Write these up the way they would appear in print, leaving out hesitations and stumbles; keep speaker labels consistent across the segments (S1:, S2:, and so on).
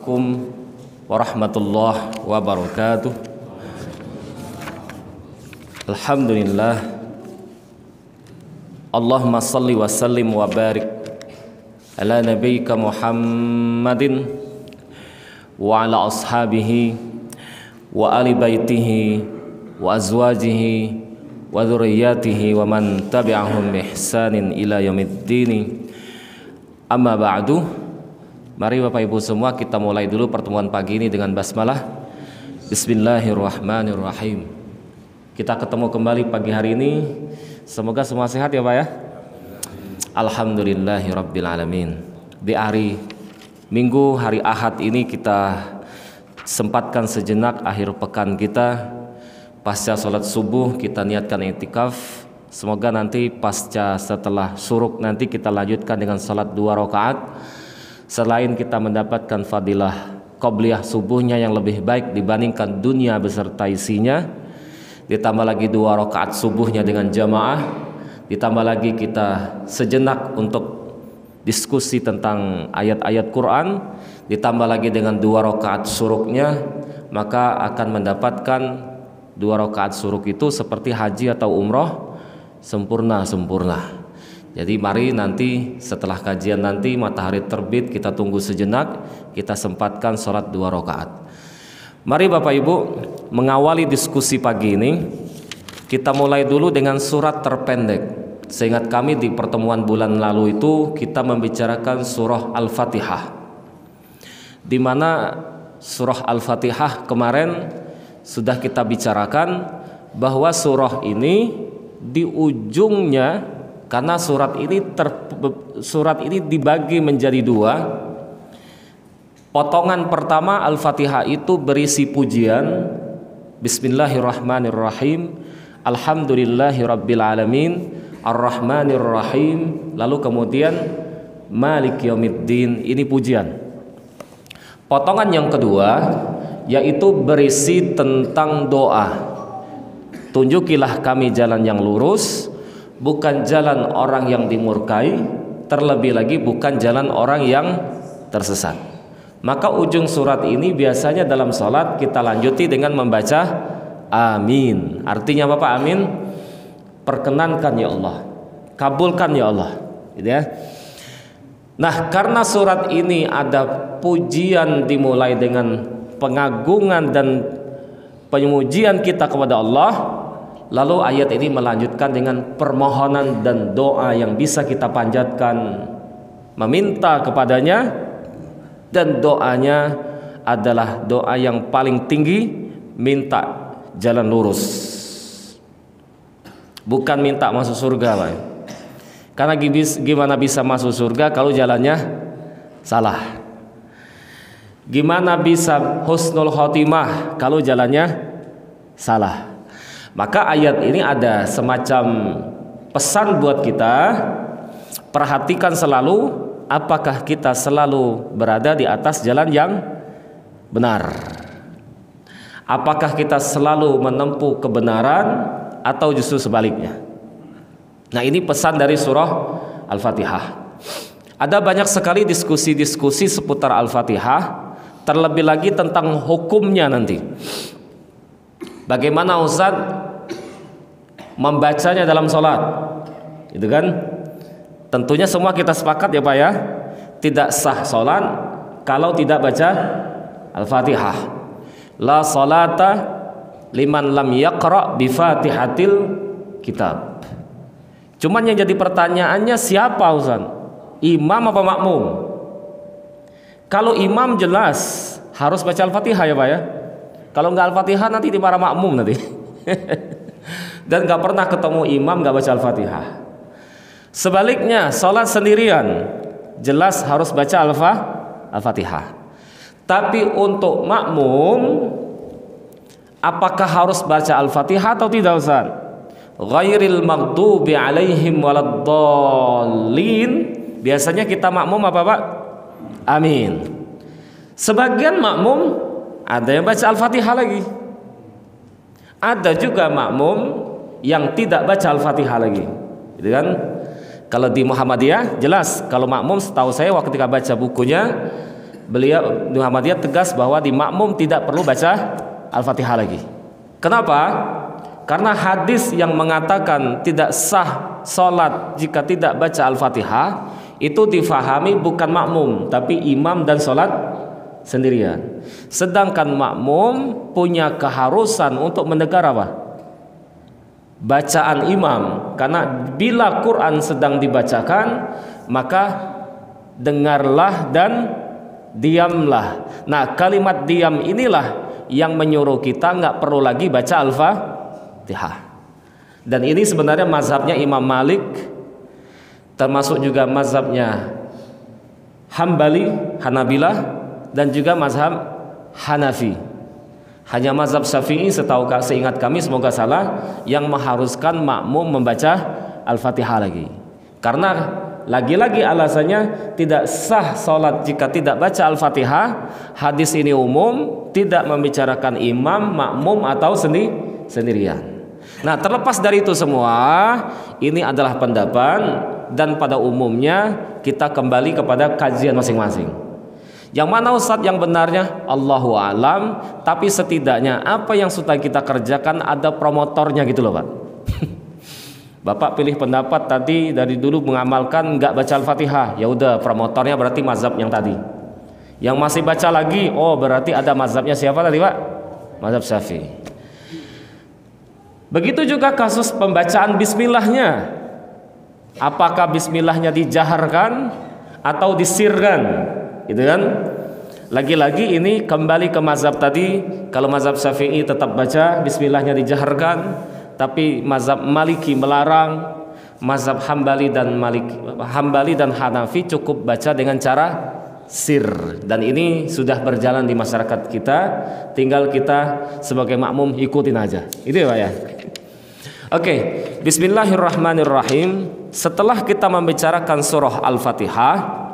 S1: Assalamualaikum warahmatullahi wabarakatuh. Alhamdulillah. Allahumma salli wa sallim wa barik ala nabiyyika Muhammadin wa ala ashabihi wa ali baitihi wa azwajihi wa dzurriyyatihi wa man tabi'ahum bi ihsanin ila yaumiddin. Amma ba'du. Mari Bapak Ibu semua kita mulai dulu pertemuan pagi ini dengan basmalah. Bismillahirrahmanirrahim. Kita ketemu kembali pagi hari ini. Semoga semua sehat ya Pak ya. Alhamdulillahirabbil alamin. Di hari Minggu, hari Ahad ini kita sempatkan sejenak akhir pekan kita. Pasca sholat subuh kita niatkan i'tikaf. Semoga nanti pasca setelah syuruk nanti kita lanjutkan dengan sholat 2 rakaat. Selain kita mendapatkan fadilah qobliyah subuhnya yang lebih baik dibandingkan dunia beserta isinya, ditambah lagi 2 rakaat subuhnya dengan jamaah, ditambah lagi kita sejenak untuk diskusi tentang ayat-ayat Quran, ditambah lagi dengan 2 rakaat syuruknya, maka akan mendapatkan 2 rakaat syuruk itu seperti haji atau umroh sempurna. Jadi mari nanti setelah kajian nanti matahari terbit kita tunggu sejenak, kita sempatkan sholat 2 rakaat. Mari Bapak Ibu mengawali diskusi pagi ini, kita mulai dulu dengan surat terpendek. Seingat kami di pertemuan bulan lalu itu kita membicarakan surah Al-Fatihah, di mana surah Al-Fatihah kemarin sudah kita bicarakan bahwa surah ini di ujungnya, karena surat ini dibagi menjadi 2. Potongan pertama Al-Fatihah itu berisi pujian, Bismillahirrahmanirrahim, Alhamdulillahirabbil alamin, Ar-Rahmanirrahim, lalu kemudian Maliki yaumiddin, ini pujian. Potongan yang kedua yaitu berisi tentang doa. Tunjukilah kami jalan yang lurus, bukan jalan orang yang dimurkai, terlebih lagi bukan jalan orang yang tersesat. Maka ujung surat ini biasanya dalam sholat kita lanjuti dengan membaca amin. Artinya apa Pak? Amin, perkenankan ya Allah, kabulkan ya Allah, gitu ya. Nah, karena surat ini ada pujian dimulai dengan pengagungan dan pemujian kita kepada Allah, lalu ayat ini melanjutkan dengan permohonan dan doa yang bisa kita panjatkan, meminta kepadanya, dan doanya adalah doa yang paling tinggi, minta jalan lurus, bukan minta masuk surga Pak. Karena gimana bisa masuk surga kalau jalannya salah? Gimana bisa husnul khotimah kalau jalannya salah? Maka ayat ini ada semacam pesan buat kita. Perhatikan selalu, apakah kita selalu berada di atas jalan yang benar? Apakah kita selalu menempuh kebenaran atau justru sebaliknya? Nah, ini pesan dari surah Al-Fatihah. Ada banyak sekali diskusi-diskusi seputar Al-Fatihah, terlebih lagi tentang hukumnya nanti. Bagaimana Ustaz membacanya dalam sholat, itu kan? Tentunya semua kita sepakat ya Pak ya, tidak sah sholat kalau tidak baca Al-Fatihah. La sholata liman lam yaqra bi fatihatil kitab. Cuman yang jadi pertanyaannya siapa Ustaz? Imam apa makmum? Kalau imam jelas harus baca Al-Fatihah ya Pak ya. Kalau nggak Al-Fatihah nanti dimarah makmum nanti. Dan nggak pernah ketemu imam nggak baca Al-Fatihah. Sebaliknya sholat sendirian jelas harus baca Al-Fatihah. Tapi untuk makmum, apakah harus baca Al-Fatihah atau tidak Ustaz? Ghairil maghdubi alaihim waladdallin. Biasanya kita makmum apa Pak? Amin. Sebagian makmum ada yang baca Al-Fatihah lagi. Ada juga makmum yang tidak baca Al-Fatihah lagi, gitu kan? Kalau di Muhammadiyah jelas, kalau makmum setahu saya waktu ketika baca bukunya beliau Muhammadiyah tegas bahwa di makmum tidak perlu baca Al-Fatihah lagi. Kenapa? Karena hadis yang mengatakan tidak sah sholat jika tidak baca Al-Fatihah itu difahami bukan makmum tapi imam dan sholat sendirian. Sedangkan makmum punya keharusan untuk mendengar apa? Bacaan imam. Karena bila Quran sedang dibacakan maka dengarlah dan diamlah. Nah, kalimat diam inilah yang menyuruh kita nggak perlu lagi baca Al-Fatihah. Dan ini sebenarnya mazhabnya Imam Malik, termasuk juga mazhabnya Hambali, Hanabilah, dan juga mazhab Hanafi. Hanya mazhab Syafi'i seingat kami, semoga salah, yang mengharuskan makmum membaca Al-Fatihah lagi. Karena lagi-lagi alasannya tidak sah sholat jika tidak baca Al-Fatihah. Hadis ini umum, tidak membicarakan imam, makmum atau sendirian. Nah, terlepas dari itu semua, ini adalah pendapat dan pada umumnya kita kembali kepada kajian masing-masing. Yang mana Ustadz yang benarnya? Allahu a'lam. Tapi setidaknya apa yang sudah kita kerjakan ada promotornya gitu loh Pak. Bapak pilih pendapat tadi dari dulu mengamalkan nggak baca Al-Fatihah, ya udah promotornya berarti mazhab yang tadi. Yang masih baca lagi, oh berarti ada mazhabnya siapa tadi Pak? Mazhab Syafi'i. Begitu juga kasus pembacaan bismillahnya. Apakah bismillahnya dijaharkan atau disirkan? Gitu kan? Lagi-lagi ini kembali ke mazhab tadi. Kalau mazhab Syafi'i tetap baca bismillahnya dijaharkan, tapi mazhab Maliki melarang. Mazhab Hambali dan Hanafi cukup baca dengan cara sir. Dan ini sudah berjalan di masyarakat kita. Tinggal kita sebagai makmum ikutin aja. Itu ya Pak ya. Oke, bismillahirrahmanirrahim. Setelah kita membicarakan surah Al-Fatihah,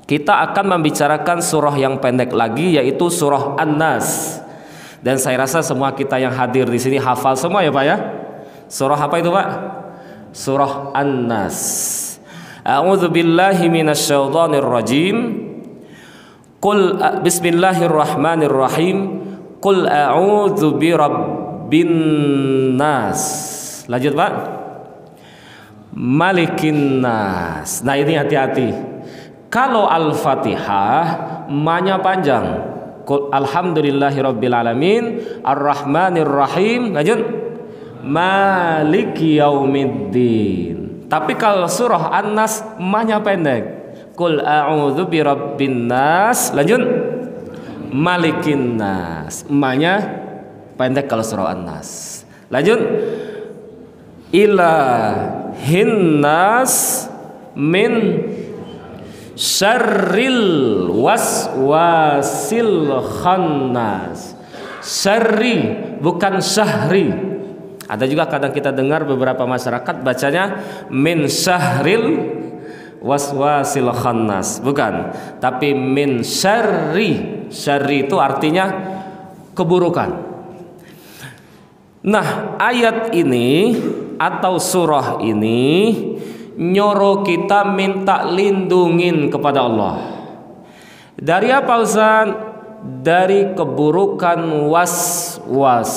S1: kita akan membicarakan surah yang pendek lagi, yaitu surah An-Nas. Dan saya rasa semua kita yang hadir di sini hafal semua ya Pak ya. Surah apa itu Pak? Surah An-Nas. A'udzubillahi minasyaitonirrajim. Qul bismillahirrahmanirrahim. Qul a'udzu birabbin nas. Lanjut Pak. Malikin nas. Nah ini hati-hati. Kalau Al-Fatihah ma-nya panjang. Alhamdulillahirabbil alamin arrahmanirrahim. Lanjut. Maliki yaumiddin. Tapi kalau surah An-Nas ma-nya pendek. Qul a'udzu birabbin nas. Lanjut. Malikin nas. Ma-nya pendek kalau surah An-Nas. Lanjut. Ilahin nas min syarril waswasil khannas. Syarri bukan syahri. Ada juga kadang kita dengar beberapa masyarakat bacanya min syahril waswasil khannas. Bukan, tapi min syarri. Syarri itu artinya keburukan. Nah, ayat ini atau surah ini nyuruh kita minta lindungin kepada Allah. Dari apa Ustaz? Dari keburukan was-was.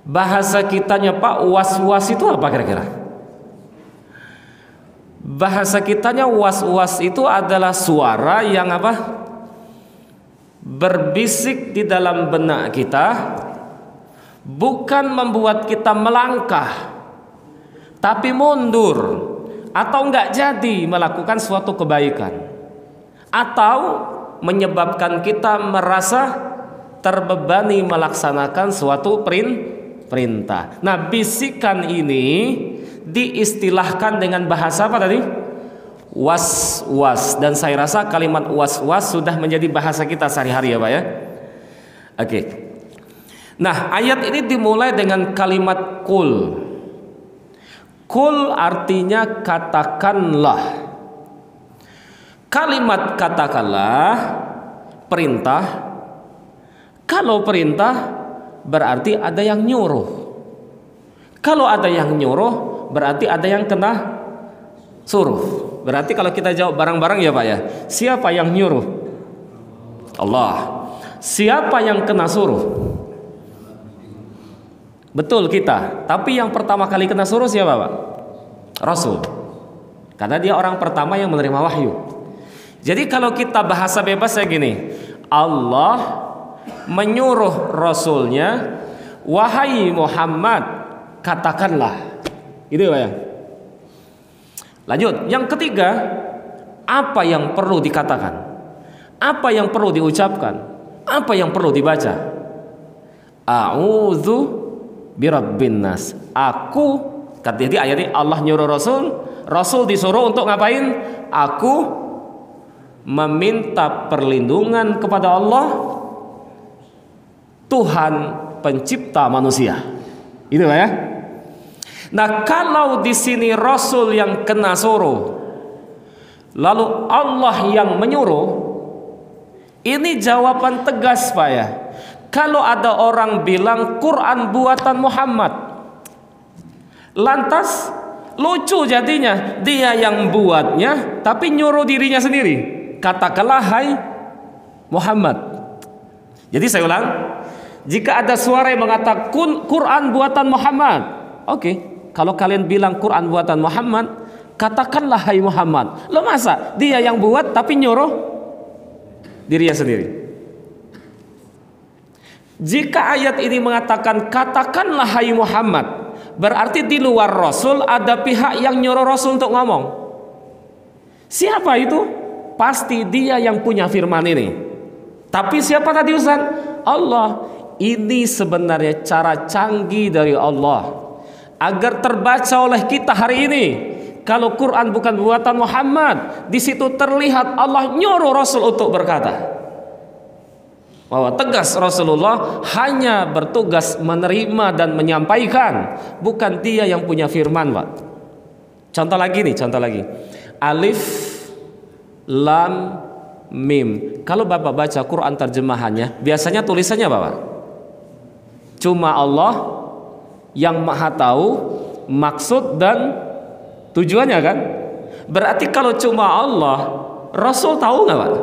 S1: Bahasa kitanya Pak, was-was itu apa kira-kira? Bahasa kitanya was-was itu adalah suara yang apa? Berbisik di dalam benak kita, bukan membuat kita melangkah, tapi mundur atau enggak jadi melakukan suatu kebaikan, atau menyebabkan kita merasa terbebani melaksanakan suatu perintah. Nah, bisikan ini diistilahkan dengan bahasa apa tadi? Was-was. Dan saya rasa kalimat was-was sudah menjadi bahasa kita sehari-hari ya Pak ya. Oke. Nah, ayat ini dimulai dengan kalimat kul. Kul artinya katakanlah. Kalimat katakanlah perintah. Kalau perintah berarti ada yang nyuruh. Kalau ada yang nyuruh berarti ada yang kena suruh. Berarti kalau kita jawab bareng-bareng ya Pak ya, siapa yang nyuruh? Allah. Siapa yang kena suruh? Betul kita. Tapi yang pertama kali kena suruh siapa, Pak? Rasul. Karena dia orang pertama yang menerima wahyu. Jadi kalau kita bahasa bebas ya gini, Allah menyuruh Rasulnya, wahai Muhammad, katakanlah. Gitu ya. Lanjut, yang ketiga, apa yang perlu dikatakan? Apa yang perlu diucapkan? Apa yang perlu dibaca? A'udzu birabbin nas. Aku, jadi ayat ini Allah nyuruh Rasul, Rasul disuruh untuk ngapain? Aku meminta perlindungan kepada Allah, Tuhan pencipta manusia. Itu ya. Nah, kalau di sini Rasul yang kena suruh, lalu Allah yang menyuruh, ini jawaban tegas, Pak ya. Kalau ada orang bilang Quran buatan Muhammad, lantas lucu jadinya, dia yang buatnya tapi nyuruh dirinya sendiri. Katakanlah hai Muhammad. Jadi saya ulang, jika ada suara yang mengatakan Quran buatan Muhammad, oke. Kalau kalian bilang Quran buatan Muhammad, katakanlah hai Muhammad. Lo masa dia yang buat tapi nyuruh dirinya sendiri? Jika ayat ini mengatakan katakanlah hai Muhammad, berarti di luar Rasul ada pihak yang nyuruh Rasul untuk ngomong. Siapa itu? Pasti dia yang punya firman ini. Tapi siapa tadi Ustaz? Allah. Ini sebenarnya cara canggih dari Allah agar terbaca oleh kita hari ini. Kalau Quran bukan buatan Muhammad, di situ terlihat Allah nyuruh Rasul untuk berkata. Bahwa tegas Rasulullah hanya bertugas menerima dan menyampaikan, bukan dia yang punya firman, Pak. Contoh lagi nih, contoh lagi. Alif Lam Mim. Kalau Bapak baca Quran terjemahannya, biasanya tulisannya apa, Pak? Cuma Allah yang maha tahu maksud dan tujuannya kan? Berarti kalau cuma Allah, Rasul tahu nggak, Pak?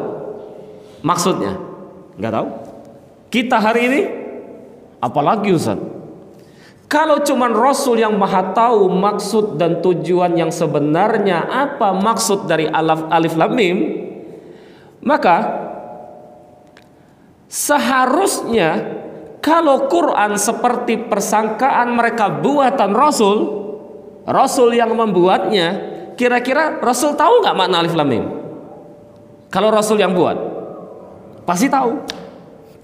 S1: Maksudnya? Nggak tahu. Kita hari ini, apalagi Ustaz? Kalau cuma Rasul yang maha tahu maksud dan tujuan yang sebenarnya apa maksud dari alif lam mim, maka seharusnya kalau Quran seperti persangkaan mereka buatan Rasul, Rasul yang membuatnya, kira-kira Rasul tahu nggak makna alif lam mim? Kalau Rasul yang buat, pasti tahu.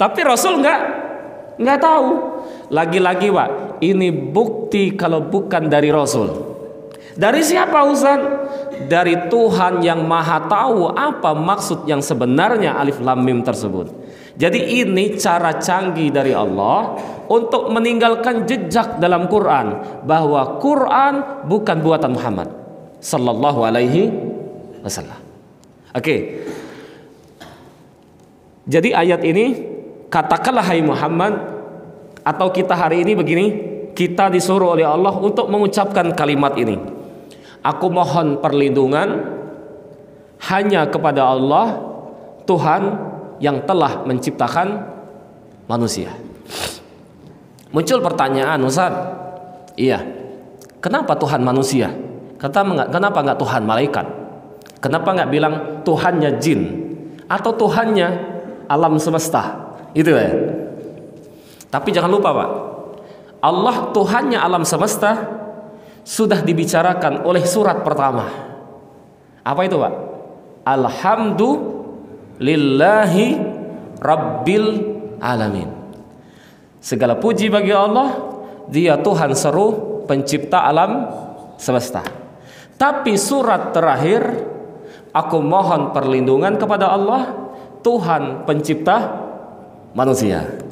S1: Tapi Rasul nggak tahu. Lagi-lagi, Pak, ini bukti kalau bukan dari Rasul. Dari siapa, Ustaz? Dari Tuhan yang maha tahu apa maksud yang sebenarnya alif lam mim tersebut. Jadi ini cara canggih dari Allah untuk meninggalkan jejak dalam Quran bahwa Quran bukan buatan Muhammad sallallahu alaihi wasallam. Oke. Jadi ayat ini, katakanlah hai Muhammad, atau kita hari ini begini, kita disuruh oleh Allah untuk mengucapkan kalimat ini. Aku mohon perlindungan hanya kepada Allah, Tuhan yang telah menciptakan manusia. Muncul pertanyaan, Ustaz, iya, kenapa Tuhan manusia? Kenapa nggak Tuhan malaikat? Kenapa nggak bilang Tuhannya jin atau Tuhannya alam semesta? Itu ya. Tapi jangan lupa, Pak, Allah Tuhannya alam semesta sudah dibicarakan oleh surat pertama. Apa itu, Pak? Alhamdulillahi Rabbil Alamin. Segala puji bagi Allah, Dia Tuhan seru pencipta alam semesta. Tapi surat terakhir, aku mohon perlindungan kepada Allah, Tuhan pencipta manusia.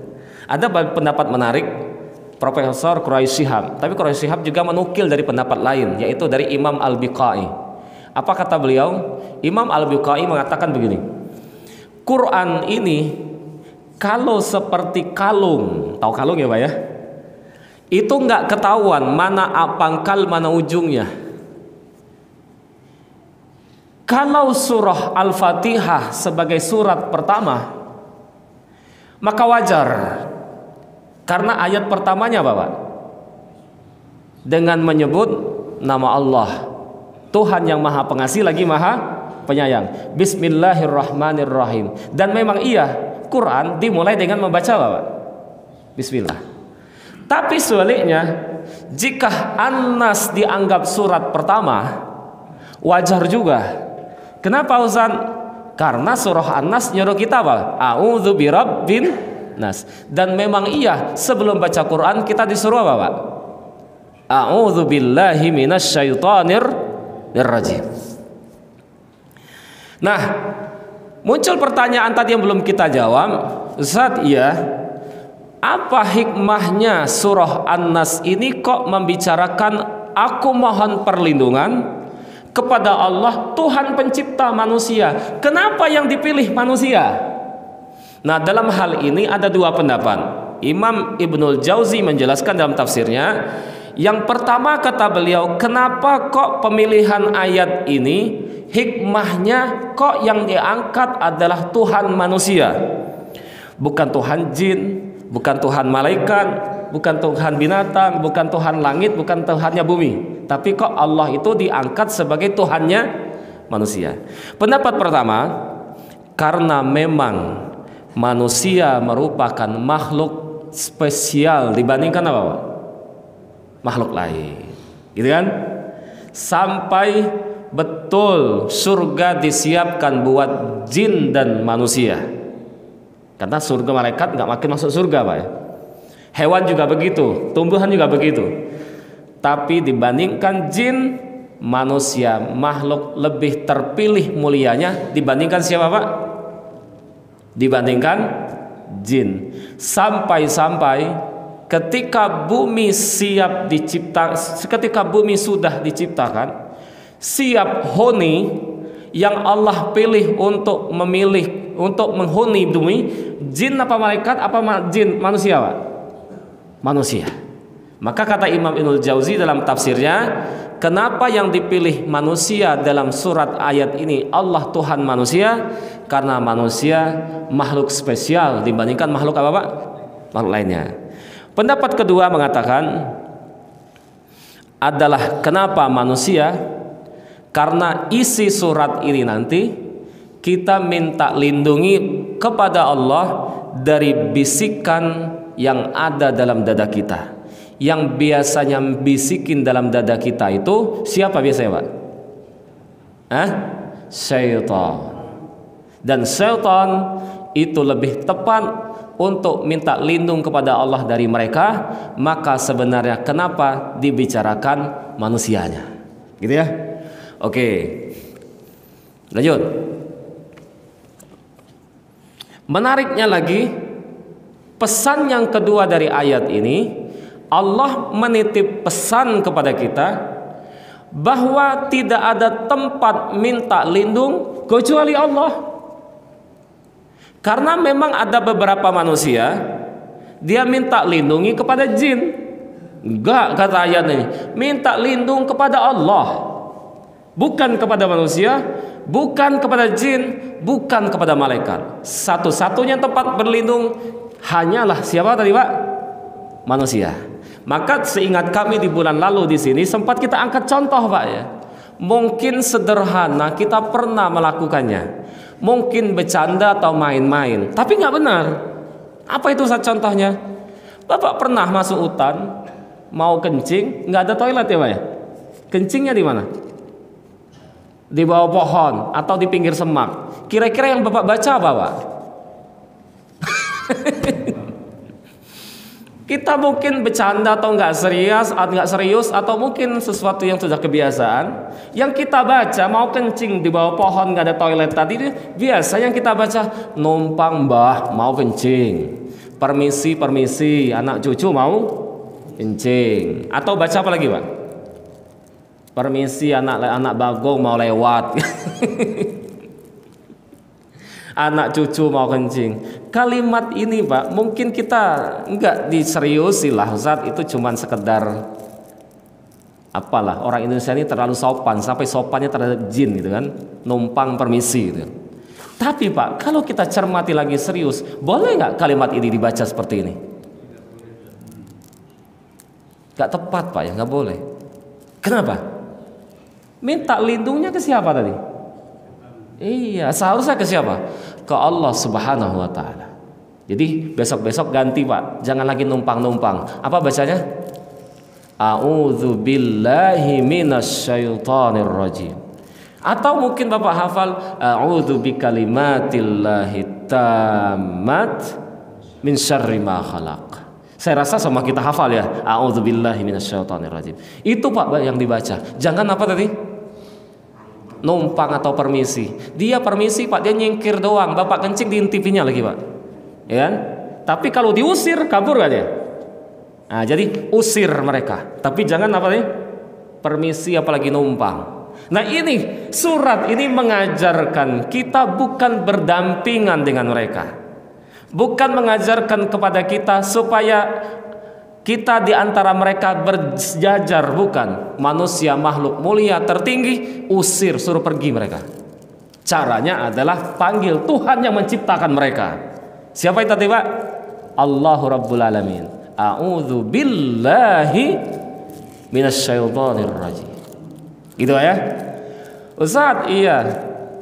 S1: Ada pendapat menarik Profesor Quraisy Shihab, tapi Quraisy Shihab juga menukil dari pendapat lain, yaitu dari Imam Al-Biqai. Apa kata beliau? Imam Al-Biqai mengatakan begini, Quran ini kalau seperti kalung, tahu kalung ya, Pak ya? Itu nggak ketahuan mana pangkal mana ujungnya. Kalau surah Al-Fatihah sebagai surat pertama, Maka wajar, karena ayat pertamanya Bapak dengan menyebut nama Allah, Tuhan yang maha pengasih lagi maha penyayang. Bismillahirrahmanirrahim. Dan memang iya, Quran dimulai dengan membaca Bapak Bismillah. Tapi sebaliknya, jika An-Nas dianggap surat pertama, wajar juga. Kenapa Ustaz? Karena surah An-Nas nyuruh kita apa? A'udzu birabbin nas. Dan memang iya, sebelum baca Quran kita disuruh apa Pak? A'udzu billahi minasyaitonir rajim. Nah, muncul pertanyaan tadi yang belum kita jawab. Ustaz, iya, apa hikmahnya surah An-Nas ini kok membicarakan aku mohon perlindungan kepada Allah, Tuhan pencipta manusia? Kenapa yang dipilih manusia? Nah, dalam hal ini ada dua pendapat. Imam Ibnul Jauzi menjelaskan dalam tafsirnya. Yang pertama kata beliau, kenapa kok pemilihan ayat ini hikmahnya kok yang diangkat adalah Tuhan manusia, bukan Tuhan jin, bukan Tuhan malaikat, bukan Tuhan binatang, bukan Tuhan langit, bukan Tuhannya bumi, tapi kok Allah itu diangkat sebagai Tuhannya manusia. Pendapat pertama, karena memang manusia merupakan makhluk spesial dibandingkan apa Pak? Makhluk lain, gitu kan? Sampai betul surga disiapkan buat jin dan manusia. Karena surga malaikat nggak makin masuk surga Pak ya. Hewan juga begitu, tumbuhan juga begitu. Tapi dibandingkan jin, manusia makhluk lebih terpilih mulianya dibandingkan siapa Pak? Dibandingkan jin. Sampai-sampai ketika bumi siap dicipta, ketika bumi sudah diciptakan, siap huni yang Allah pilih untuk memilih untuk menghuni bumi, jin apa malaikat apa jin manusia Pak? Manusia. Maka kata Imam Ibnul Jauzi dalam tafsirnya, kenapa yang dipilih manusia dalam surat ayat ini Allah Tuhan manusia? Karena manusia makhluk spesial dibandingkan makhluk apa Pak? Makhluk lainnya. Pendapat kedua mengatakan adalah kenapa manusia? Karena isi surat ini nanti kita minta lindungi kepada Allah dari bisikan yang ada dalam dada kita. Yang biasanya bisikin dalam dada kita itu siapa biasanya Pak? Syaitan. Dan syaitan itu lebih tepat untuk minta lindung kepada Allah dari mereka. Maka sebenarnya kenapa dibicarakan manusianya, gitu ya? Oke, lanjut. Menariknya lagi, pesan yang kedua dari ayat ini, Allah menitip pesan kepada kita bahwa tidak ada tempat minta lindung kecuali Allah. Karena memang ada beberapa manusia dia minta lindungi kepada jin. Enggak, kata ayat ini, minta lindung kepada Allah, bukan kepada manusia, bukan kepada jin, bukan kepada malaikat. Satu-satunya tempat berlindung hanyalah siapa tadi Pak? Manusia. Maka seingat kami di bulan lalu di sini sempat kita angkat contoh Pak ya. Mungkin sederhana kita pernah melakukannya, mungkin bercanda atau main-main, tapi nggak benar. Apa itu contohnya? Bapak pernah masuk hutan, mau kencing, nggak ada toilet ya Pak ya? Kencingnya di mana? Di bawah pohon atau di pinggir semak. Kira-kira yang Bapak baca apa Pak? Kita mungkin bercanda atau nggak serius atau mungkin sesuatu yang sudah kebiasaan. Yang kita baca mau kencing di bawah pohon nggak ada toilet tadi, biasa yang kita baca numpang Mbah mau kencing, permisi anak cucu mau kencing, atau baca apa lagi Pak? Permisi anak bagong mau lewat. Anak cucu mau kencing. Kalimat ini Pak, mungkin kita enggak diseriusi lah Ustaz, itu cuman sekedar apalah, orang Indonesia ini terlalu sopan, sampai sopannya terhadap jin gitu kan, numpang permisi gitu. Tapi Pak, kalau kita cermati lagi serius, boleh nggak kalimat ini dibaca seperti ini? Nggak tepat Pak ya, nggak boleh. Kenapa? Minta lindungnya ke siapa tadi? Iya, seharusnya ke siapa? Ke Allah Subhanahu wa Ta'ala. Jadi besok-besok ganti Pak, jangan lagi numpang-numpang. Apa bacanya? A'udzu billahi minasyaitonir rajim. Atau mungkin Bapak hafal a'udzu bikalimatillahi tammat min syarri ma khalaq. Saya rasa sama kita hafal ya, a'udzu billahi minasyaitonir rajim. Itu Pak yang dibaca. Jangan apa tadi? Numpang atau permisi. Dia permisi Pak, dia nyingkir doang. Bapak kencing diintipinya lagi Pak. Ya kan? Tapi kalau diusir kabur gak dia? Nah, jadi usir mereka. Tapi jangan apa nih? Permisi apalagi numpang. Nah ini surat ini mengajarkan kita bukan berdampingan dengan mereka, bukan mengajarkan kepada kita supaya kita di antara mereka berjajar, bukan. Manusia makhluk mulia tertinggi, usir, suruh pergi mereka. Caranya adalah panggil Tuhan yang menciptakan mereka. Siapa itu tadi Pak? Allahu Rabbul Alamin. A'udzu billahi minasyaitonir rajim. Gitu ya. Ustaz, iya.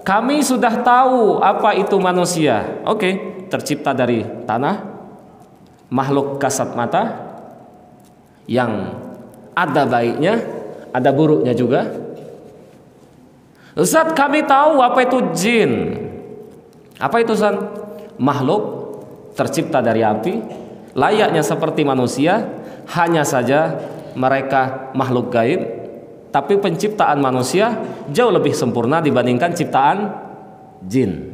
S1: Kami sudah tahu apa itu manusia. Oke, tercipta dari tanah, makhluk kasat mata yang ada baiknya, ada buruknya juga. Ustaz, kami tahu apa itu jin. Apa itu Ustaz? Makhluk tercipta dari api, layaknya seperti manusia, hanya saja mereka makhluk gaib. Tapi penciptaan manusia jauh lebih sempurna dibandingkan ciptaan jin.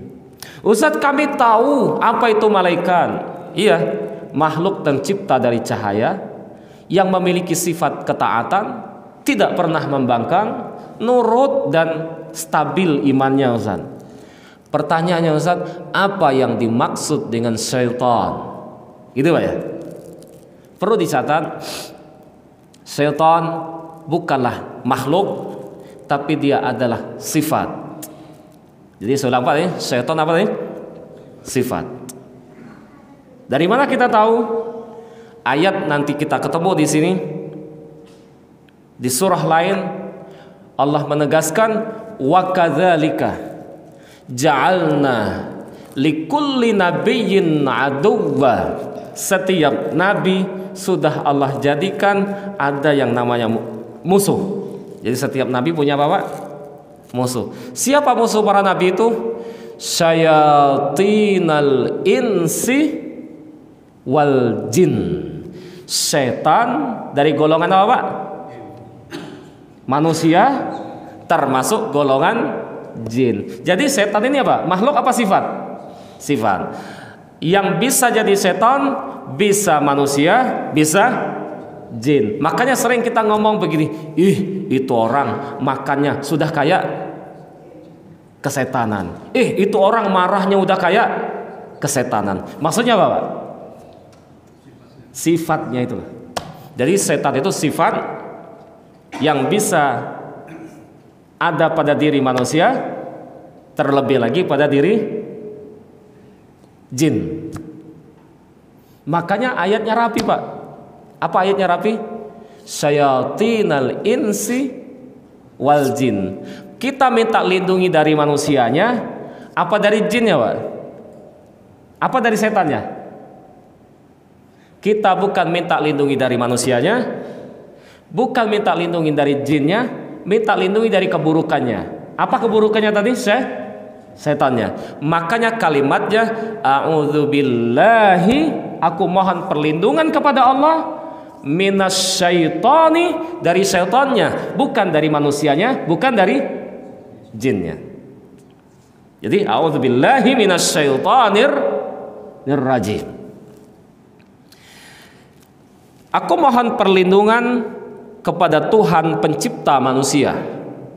S1: Ustaz, kami tahu apa itu malaikat. Iya, makhluk tercipta dari cahaya yang memiliki sifat ketaatan, tidak pernah membangkang, nurut dan stabil imannya Ustaz. Pertanyaannya Ustaz, apa yang dimaksud dengan syaitan? Gitu Pak ya. Perlu dicatat, syaitan bukanlah makhluk, tapi dia adalah sifat. Jadi saya ulang Pak ya, syaitan apa nih? Sifat. Dari mana kita tahu? Ayat nanti kita ketemu di sini. Di surah lain Allah menegaskan wa kadzalika ja'alna likulli nabiyyin aduwwa. Setiap nabi sudah Allah jadikan ada yang namanya musuh. Jadi setiap nabi punya apa Pak? Musuh. Siapa musuh para nabi itu? Syayatinal insi wal jin. Setan dari golongan apa Pak? Manusia termasuk golongan jin. Jadi setan ini apa? Makhluk apa sifat? Sifat. Yang bisa jadi setan bisa manusia, bisa jin. Makanya sering kita ngomong begini, ih itu orang makannya sudah kayak kesetanan. Itu orang marahnya udah kayak kesetanan. Maksudnya apa Pak? Sifatnya itu. Jadi setan itu sifat yang bisa ada pada diri manusia, terlebih lagi pada diri jin. Makanya ayatnya rapi Pak. Apa ayatnya rapi? Syayatinal insi wal jin. Kita minta lindungi dari manusianya, apa dari jinnya Pak? Apa dari setannya? Kita bukan minta lindungi dari manusianya, bukan minta lindungi dari jinnya, minta lindungi dari keburukannya. Apa keburukannya tadi? Setannya. Makanya kalimatnya a'udzubillahi, aku mohon perlindungan kepada Allah, minasyaitani, dari syaitannya, bukan dari manusianya, bukan dari jinnya. Jadi a'udzubillahi minasyaitonir rajim. Aku mohon perlindungan kepada Tuhan pencipta manusia.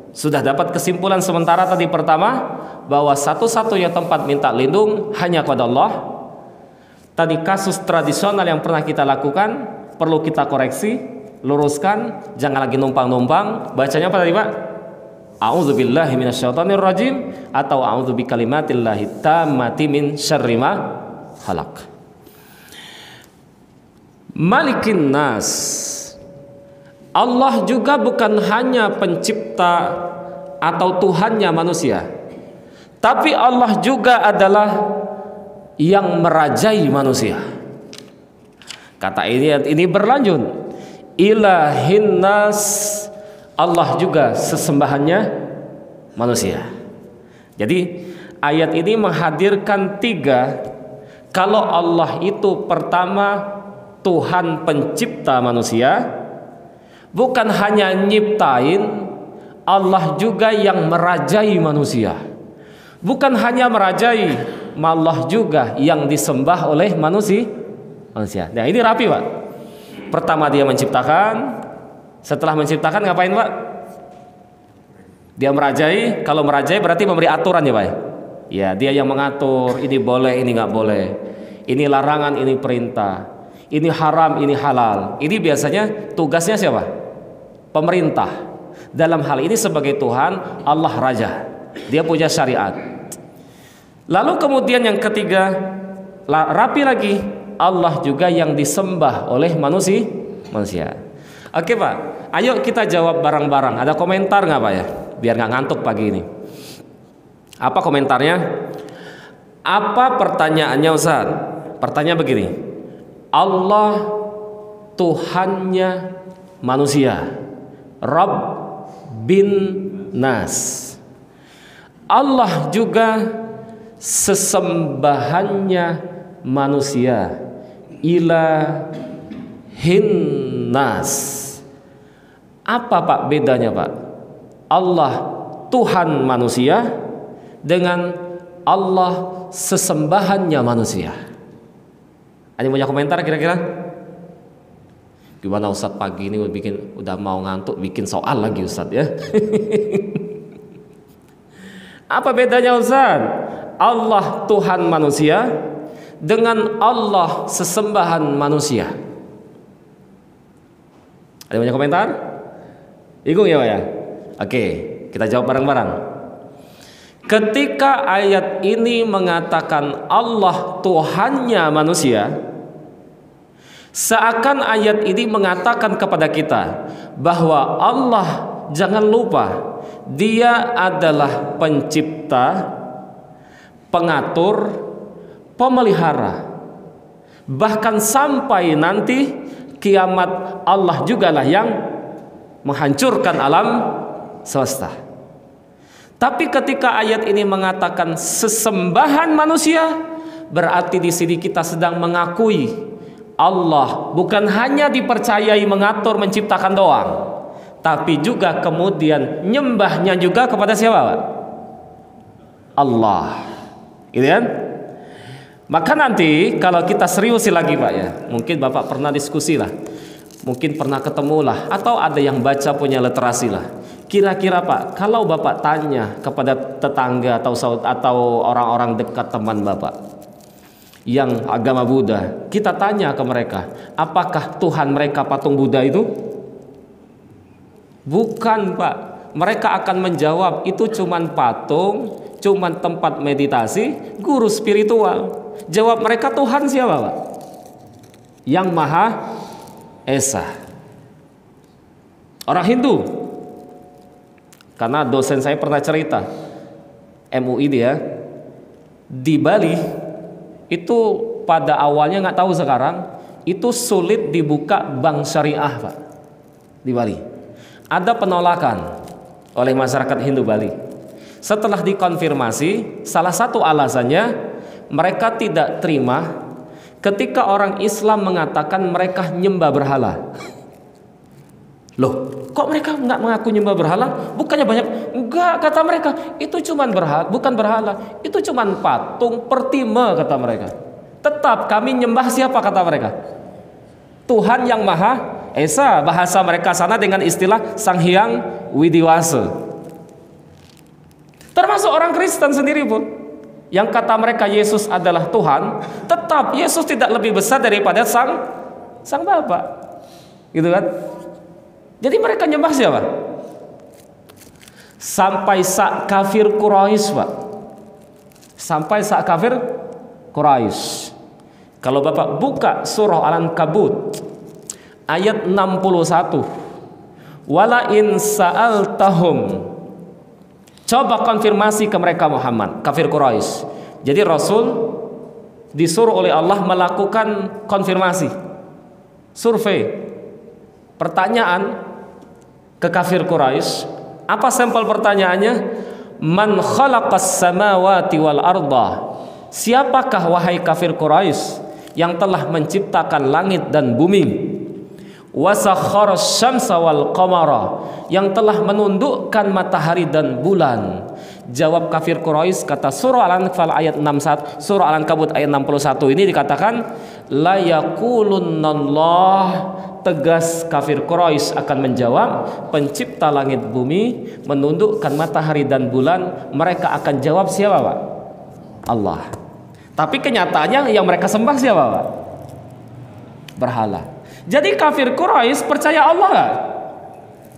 S1: Sudah dapat kesimpulan sementara tadi pertama, bahwa satu-satunya tempat minta lindung hanya kepada Allah. Tadi kasus tradisional yang pernah kita lakukan perlu kita koreksi, luruskan, jangan lagi numpang-numpang. Bacanya apa tadi Pak? a'udzubillahi minasyaitonirrajim atau a'udzubikalimatillahi tammati min syarri ma khalaq. Malikin nas, Allah juga bukan hanya pencipta atau Tuhannya manusia, tapi Allah juga adalah yang merajai manusia. Kata ini berlanjut, ilahin nas, Allah juga sesembahannya manusia. Jadi ayat ini menghadirkan tiga. Kalau Allah itu pertama Tuhan pencipta manusia, bukan hanya nyiptain, Allah juga yang merajai manusia. Bukan hanya merajai, Allah juga yang disembah oleh manusia. Nah ini rapi Pak. Pertama dia menciptakan, setelah menciptakan ngapain Pak? Dia merajai. Kalau merajai berarti memberi aturan ya Pak. Ya dia yang mengatur, ini boleh, ini nggak boleh, ini larangan, ini perintah, ini haram, ini halal. Ini biasanya tugasnya siapa? Pemerintah. Dalam hal ini sebagai Tuhan, Allah raja. Dia punya syariat. Lalu kemudian yang ketiga, rapi lagi, Allah juga yang disembah oleh manusia. Oke Pak, ayo kita jawab bareng-bareng. Ada komentar nggak Pak ya? Biar nggak ngantuk pagi ini. Apa komentarnya? Apa pertanyaannya Ustaz? Pertanyaan begini, Allah Tuhannya manusia, Rabb bin Nas. Allah juga sesembahannya manusia, ilahin nas. Apa Pak bedanya Pak? Allah Tuhan manusia dengan Allah sesembahannya manusia. Ada yang punya komentar kira-kira? Gimana Ustadz pagi ini udah mau ngantuk bikin soal lagi Ustadz ya? Apa bedanya Ustadz? Allah Tuhan manusia dengan Allah sesembahan manusia. Ada banyak komentar? Bingung ya Pak ya? Oke, kita jawab bareng-bareng. Ketika ayat ini mengatakan Allah Tuhannya manusia, seakan ayat ini mengatakan kepada kita bahwa Allah, jangan lupa, Dia adalah pencipta, pengatur, pemelihara. Bahkan sampai nanti kiamat, Allah jugalah yang menghancurkan alam semesta. Tapi ketika ayat ini mengatakan sesembahan manusia, berarti di sini kita sedang mengakui Allah bukan hanya dipercayai mengatur, menciptakan doang, tapi juga kemudian nyembahnya juga kepada siapa Pak? Allah. Gitu kan? Maka nanti kalau kita seriusi lagi Pak ya, mungkin Bapak pernah diskusi lah, mungkin pernah ketemu lah, atau ada yang baca punya literasi lah. Kira-kira Pak, kalau Bapak tanya kepada tetangga atau orang-orang dekat teman Bapak yang agama Buddha, kita tanya ke mereka, apakah Tuhan mereka patung Buddha itu? Bukan Pak. Mereka akan menjawab itu cuman patung, cuman tempat meditasi, guru spiritual. Jawab mereka, Tuhan siapa Pak? Yang Maha Esa. Orang Hindu. Karena dosen saya pernah cerita, MUI dia di Bali itu pada awalnya nggak tahu sekarang itu sulit dibuka bank syariah Pak di Bali. Ada penolakan oleh masyarakat Hindu Bali. Setelah dikonfirmasi, salah satu alasannya mereka tidak terima ketika orang Islam mengatakan mereka nyembah berhala. Loh, kok mereka nggak mengaku nyembah berhala? Bukannya banyak? Enggak, kata mereka, itu cuman berhala, bukan berhala, itu cuman patung pertima, kata mereka. Tetap kami nyembah siapa, kata mereka? Tuhan yang Maha Esa. Bahasa mereka sana dengan istilah Sang Hyang Widiwasa. Termasuk orang Kristen sendiri pun yang kata mereka Yesus adalah Tuhan, tetap Yesus tidak lebih besar daripada Sang Bapa. Gitu kan? Jadi mereka nyembah siapa? sampai sak kafir Quraisy, Pak. Sampai sak kafir Quraisy. Kalau Bapak buka surah Al-Ankabut ayat 61, wala in sa'altahum, coba konfirmasi ke mereka Muhammad, kafir Quraisy. Jadi Rasul disuruh oleh Allah melakukan konfirmasi, survei, pertanyaan ke kafir Quraisy. Apa sampel pertanyaannya? Man khalaqas samawati wal arda, siapakah wahai kafir Quraisy yang telah menciptakan langit dan bumi? Wasakharas syamsa wal qamara, yang telah menundukkan matahari dan bulan. Jawab kafir Quraisy, kata surah Al-Anfal ayat 61, surah Al-Ankabut ayat 61 ini dikatakan la yaqulunallah, tegas kafir Quraisy akan menjawab, pencipta langit bumi, menundukkan matahari dan bulan. Mereka akan jawab siapa, Pak? Allah. Tapi kenyataannya yang mereka sembah siapa, Pak? Berhala. Jadi kafir Quraisy percaya Allah nggak?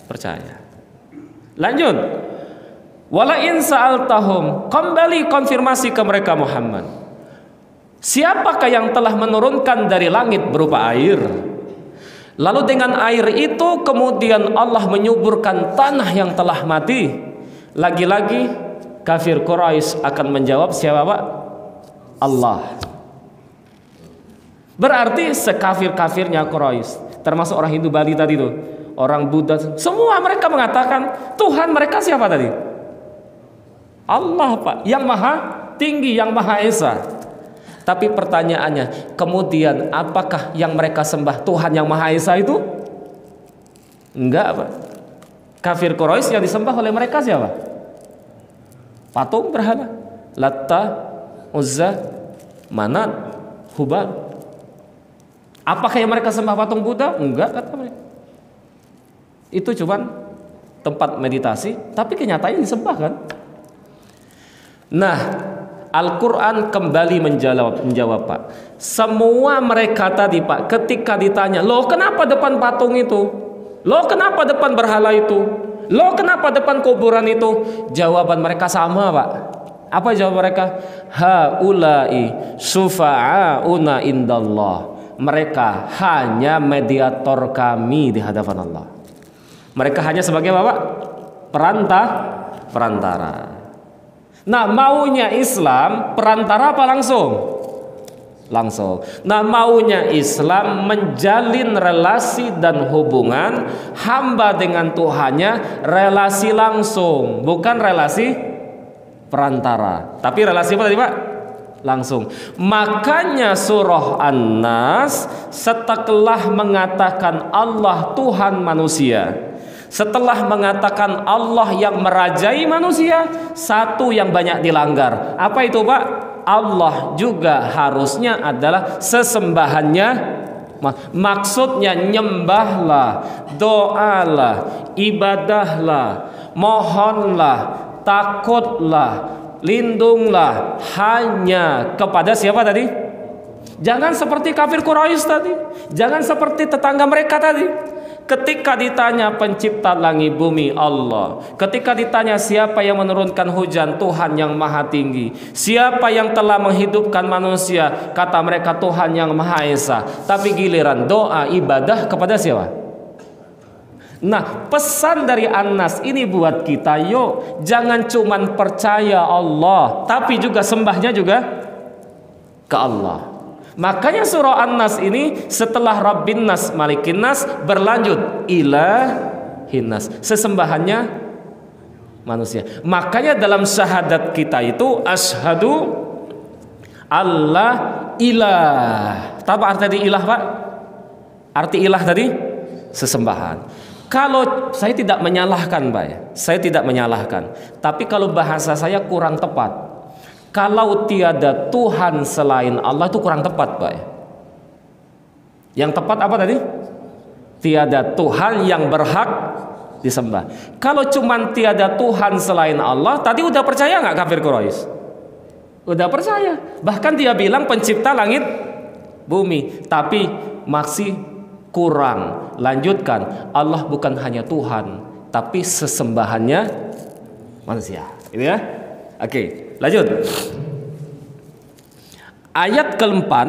S1: Percaya. Lanjut. Wala in sa'altahum, kembali konfirmasi ke mereka Muhammad, siapakah yang telah menurunkan dari langit berupa air? Lalu dengan air itu kemudian Allah menyuburkan tanah yang telah mati. Lagi-lagi kafir Quraisy akan menjawab siapa, Pak? Allah. Berarti sekafir-kafirnya Quraisy, termasuk orang Hindu Bali tadi tuh, orang Buddha, semua mereka mengatakan Tuhan mereka siapa tadi? Allah, Pak, yang maha tinggi, yang maha esa. Tapi pertanyaannya, kemudian apakah yang mereka sembah Tuhan yang maha esa itu? Enggak, Pak. Kafir Quraisy yang disembah oleh mereka siapa? Patung, berhala, Latta, Uzza, Manat, Hubal. Apakah yang mereka sembah patung Buddha? Enggak, kata mereka. Itu cuman tempat meditasi, tapi kenyataannya disembah, kan? Nah, Al-Quran kembali menjawab, Pak. Semua mereka tadi, Pak, ketika ditanya, loh kenapa depan patung itu? Loh kenapa depan berhala itu? Loh kenapa depan kuburan itu? Jawaban mereka sama, Pak. Apa jawaban mereka? Haulai syufa'auna indallah. Mereka hanya mediator kami di hadapan Allah. Mereka hanya sebagai apa, Pak? Perantara. Nah, maunya Islam perantara apa langsung? Langsung. Nah, maunya Islam menjalin relasi dan hubungan hamba dengan Tuhannya, relasi langsung, bukan relasi perantara. Tapi relasi apa tadi, Pak? Langsung. Makanya surah An-Nas setelah mengatakan Allah Tuhan manusia, setelah mengatakan Allah yang merajai manusia, satu yang banyak dilanggar. Apa itu, Pak? Allah juga harusnya adalah sesembahannya. Maksudnya nyembahlah, doalah, ibadahlah, mohonlah, takutlah, lindunglah hanya kepada siapa tadi? Jangan seperti kafir Quraisy tadi, jangan seperti tetangga mereka tadi. Ketika ditanya pencipta langit bumi Allah, ketika ditanya siapa yang menurunkan hujan, Tuhan yang maha tinggi, siapa yang telah menghidupkan manusia, kata mereka Tuhan yang maha esa. Tapi giliran doa ibadah kepada siapa? Nah, pesan dari An-Nas ini buat kita, yuk jangan cuman percaya Allah, tapi juga sembahnya juga ke Allah. Makanya surah An-Nas ini setelah Rabbin Nas, Malikin Nas, berlanjut Ilahin Nas, sesembahannya manusia. Makanya dalam syahadat kita itu asyhadu Allah ilah. Apa arti ilah, Pak? Arti ilah tadi sesembahan. Kalau saya tidak menyalahkan, Pak ya, saya tidak menyalahkan. Tapi kalau bahasa saya kurang tepat, kalau tiada Tuhan selain Allah itu kurang tepat, Pak. Yang tepat apa tadi? Tiada Tuhan yang berhak disembah. Kalau cuman tiada Tuhan selain Allah, tadi udah percaya nggak kafir Quraisy? Udah percaya. Bahkan dia bilang pencipta langit bumi, tapi masih kurang. Lanjutkan, Allah bukan hanya Tuhan, tapi sesembahannya manusia. Ini ya. Oke, lanjut. Ayat keempat,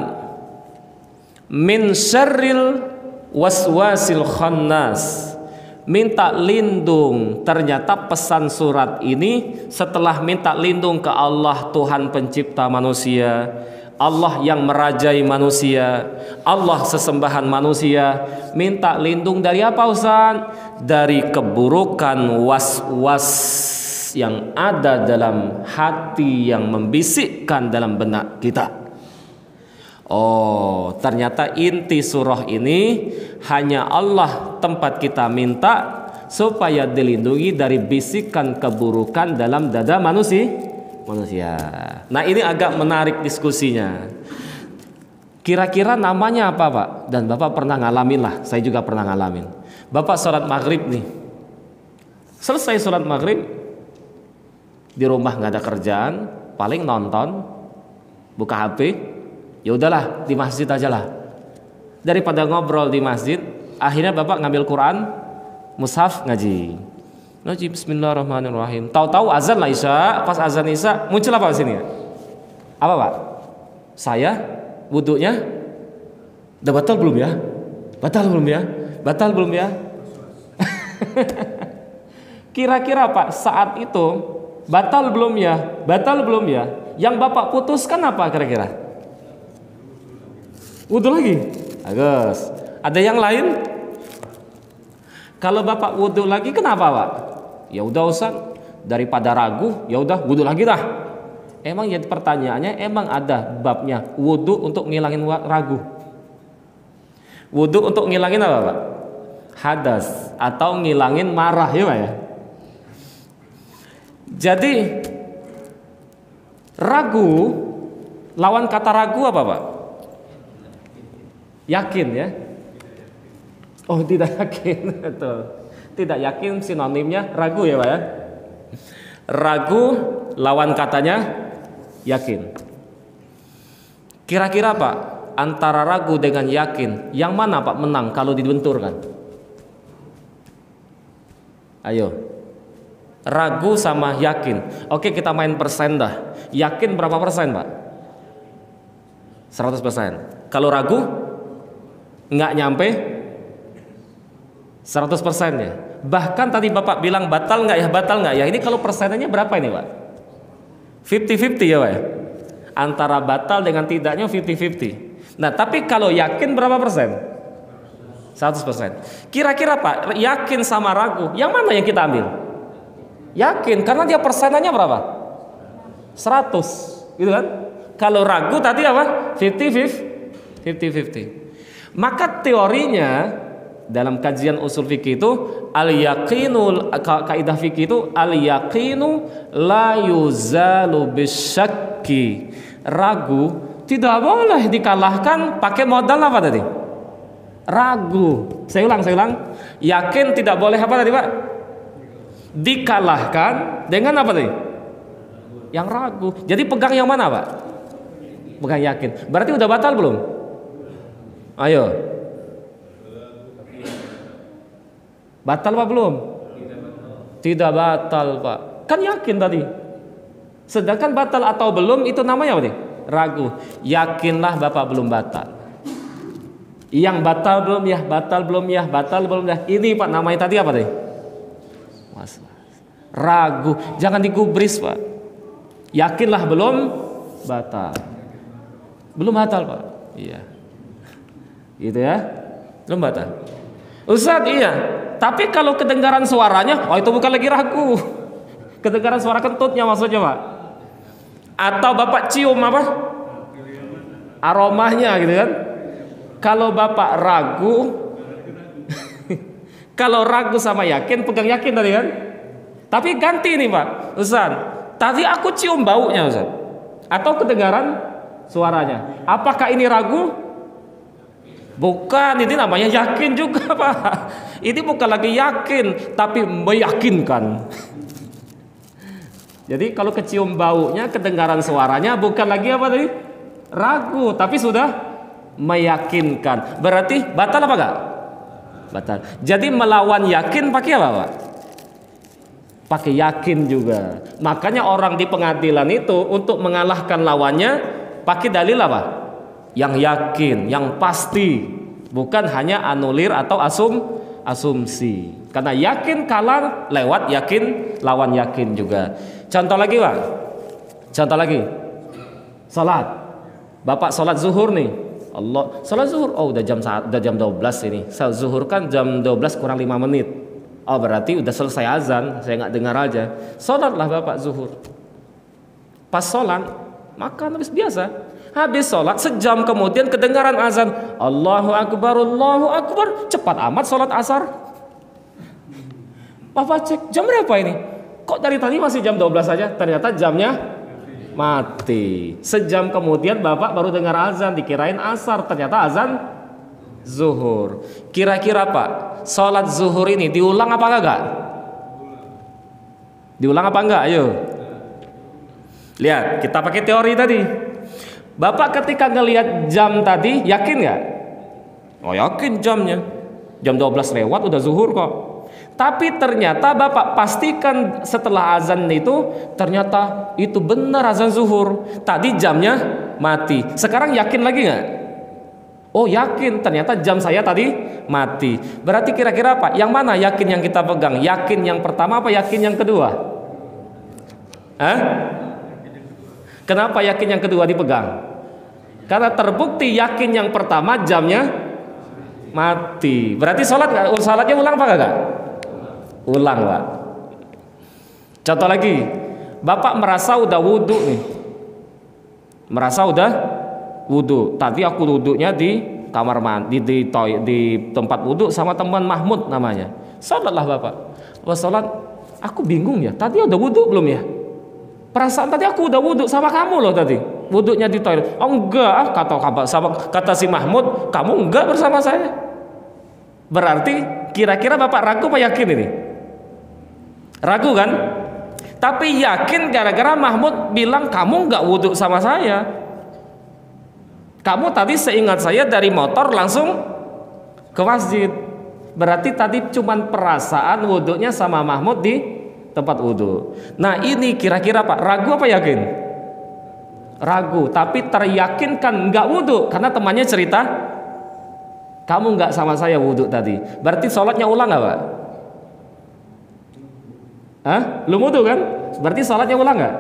S1: min syarril waswasil khannas. Minta lindung. Ternyata pesan surat ini setelah minta lindung ke Allah, Tuhan pencipta manusia, Allah yang merajai manusia, Allah sesembahan manusia, minta lindung dari apa Ustaz? Dari keburukan was-was yang ada dalam hati yang membisikkan dalam benak kita. Oh, ternyata inti surah ini hanya Allah tempat kita minta supaya dilindungi dari bisikan keburukan dalam dada manusia. Nah, ini agak menarik diskusinya. Kira-kira namanya apa, Pak? Dan Bapak pernah ngalamin lah, saya juga pernah ngalamin. Bapak sholat maghrib nih, selesai sholat maghrib, di rumah nggak ada kerjaan, paling nonton, buka HP. Ya udahlah, di masjid aja lah. Daripada ngobrol di masjid, akhirnya Bapak ngambil Quran, mushaf, ngaji. Ngaji bismillahirrahmanirrahim. Tahu-tahu azan lah Isya, pas azan Isya muncul apa di sini? Apa, Pak? Saya wudunya udah batal belum ya? Batal belum ya? Batal belum ya? Kira-kira Pak, saat itu batal belum ya? Batal belum ya? Yang Bapak putuskan apa kira-kira? Wudu lagi, bagus. Ada yang lain? Kalau Bapak wudu lagi, kenapa Pak? Ya udah Ustaz, daripada ragu, ya udah wudu lagi dah. Emang ya pertanyaannya, emang ada babnya wudu untuk ngilangin ragu? Wudu untuk ngilangin apa Pak? Hadas atau ngilangin marah ya Pak ya? Jadi ragu, lawan kata ragu apa Pak? Yakin ya? Oh, tidak yakin. Betul. Tidak yakin sinonimnya ragu ya Pak ya? Ragu lawan katanya yakin. Kira-kira Pak, antara ragu dengan yakin, yang mana Pak menang kalau dibenturkan? Ayo. Ragu sama yakin. Oke, kita main persen dah. Yakin berapa persen Pak? 100%. Kalau ragu nggak nyampe 100% ya. Bahkan tadi Bapak bilang batal nggak ya, batal nggak ya. Ini kalau persennya berapa ini Pak? 50-50 ya Pak ya? Antara batal dengan tidaknya 50-50. Nah tapi kalau yakin berapa persen? 100%. Kira-kira Pak, yakin sama ragu, yang mana yang kita ambil? Yakin, karena dia persenannya berapa? 100 gitu kan. Kalau ragu tadi apa? 50-50. Maka teorinya dalam kajian usul fikih itu al-yaqinu, kaidah fikih itu al-yaqinu la yuzalu bisyakki. Ragu tidak boleh dikalahkan pakai modal apa tadi? Ragu. Saya ulang. Yakin tidak boleh apa tadi Pak? Dikalahkan dengan apa tadi? Yang ragu. Jadi pegang yang mana Pak? Pegang yakin. Berarti udah batal belum? Ayo. Batal apa belum? Tidak batal Pak. Kan yakin tadi. Sedangkan batal atau belum itu namanya apa nih? Ragu. Yakinlah Bapak belum batal. Yang batal belum ya, batal belum ya, batal belum ya. Ini Pak namanya tadi apa tadi? Ragu. Jangan digubris Pak. Yakinlah belum batal. Belum batal Pak. Iya. Gitu ya. Belum batal. Ustaz iya. Tapi kalau kedengaran suaranya, oh itu bukan lagi ragu. Kedengaran suara kentutnya maksudnya Pak. Atau Bapak cium apa? Aromanya gitu kan. Kalau Bapak ragu, kalau ragu sama yakin, pegang yakin tadi kan. Tapi ganti nih Pak Ustaz, tadi aku cium baunya Ustaz, atau kedengaran suaranya. Apakah ini ragu? Bukan, ini namanya yakin juga Pak. Ini bukan lagi yakin, tapi meyakinkan. Jadi kalau kecium baunya, kedengaran suaranya, bukan lagi apa tadi? Ragu, tapi sudah meyakinkan. Berarti batal apa enggak? Batal. Jadi melawan yakin pakai apa Pak? pakai yakin juga. Makanya orang di pengadilan itu untuk mengalahkan lawannya pakai dalil apa? Yang yakin, yang pasti, bukan hanya anulir atau asumsi. Karena yakin kalah lewat yakin, lawan yakin juga. Contoh lagi Pak. Contoh lagi. Salat. Bapak salat zuhur nih. Allah, salat zuhur. Oh, udah jam 12 ini. Zuhur kan jam 12 kurang 5 menit. Oh, berarti udah selesai azan, saya nggak dengar aja. Salatlah Bapak zuhur. Pas salat, makan habis biasa. Habis salat sejam kemudian kedengaran azan. Allahu Akbar, Allahu Akbar. Cepat amat salat asar. Bapak cek, jam berapa ini? Kok dari tadi masih jam 12 saja? Ternyata jamnya mati. Sejam kemudian Bapak baru dengar azan, dikirain asar, ternyata azan zuhur. Kira-kira Pak, sholat zuhur ini diulang apa enggak? Diulang apa enggak? Ayo. Lihat, kita pakai teori tadi. Bapak ketika ngelihat jam tadi, yakin nggak? Oh yakin jamnya. Jam 12 lewat udah zuhur kok. Tapi ternyata Bapak pastikan setelah azan itu ternyata itu benar azan zuhur. Tadi jamnya mati. Sekarang yakin lagi nggak? Oh yakin, ternyata jam saya tadi mati. Berarti kira-kira apa? Yang mana yakin yang kita pegang? Yakin yang pertama apa yakin yang kedua? Hah? Kenapa yakin yang kedua dipegang? Karena terbukti yakin yang pertama jamnya mati. Berarti sholatnya ulang apa enggak? Ulang Pak. Contoh lagi, Bapak merasa udah wudhu nih. Merasa udah wudhu. Tadi aku duduknya di kamar mandi, di tempat wudhu sama teman Mahmud namanya. Sholatlah Bapak. Sholat, aku bingung ya. Tadi udah wudhu belum ya? Perasaan tadi aku udah wudhu sama kamu loh tadi. Wudhunya di toilet. Oh enggak, kata si Mahmud, kamu enggak bersama saya. Berarti kira-kira Bapak ragu apa yakin ini? Ragu kan? Tapi yakin gara-gara Mahmud bilang kamu enggak wudhu sama saya. Kamu tadi seingat saya dari motor langsung ke masjid. Berarti tadi cuman perasaan wudhunya sama Mahmud di tempat wudhu. Nah ini kira-kira Pak, ragu apa yakin? Ragu, tapi teryakinkan enggak wudhu karena temannya cerita kamu enggak sama saya wudhu tadi. Berarti sholatnya ulang nggak Pak? Hah? Belum wudhu kan? Berarti sholatnya ulang nggak?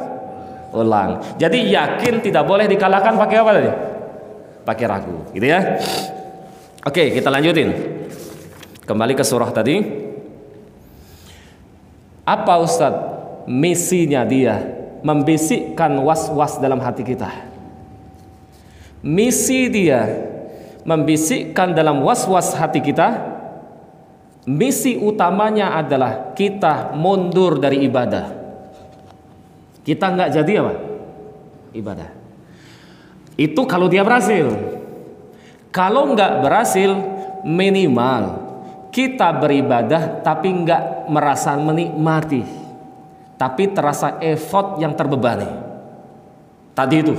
S1: Ulang. Jadi yakin tidak boleh dikalahkan pakai apa tadi? Pakai ragu, gitu ya. Oke, kita lanjutin. Kembali ke surah tadi. Apa Ustadz misinya dia? Membisikkan was-was dalam hati kita. Misi dia membisikkan dalam was-was hati kita. Misi utamanya adalah kita mundur dari ibadah. Kita nggak jadi apa? Ibadah. Itu kalau dia berhasil. Kalau nggak berhasil, minimal kita beribadah tapi nggak merasa menikmati, tapi terasa effort yang terbebani. Tadi itu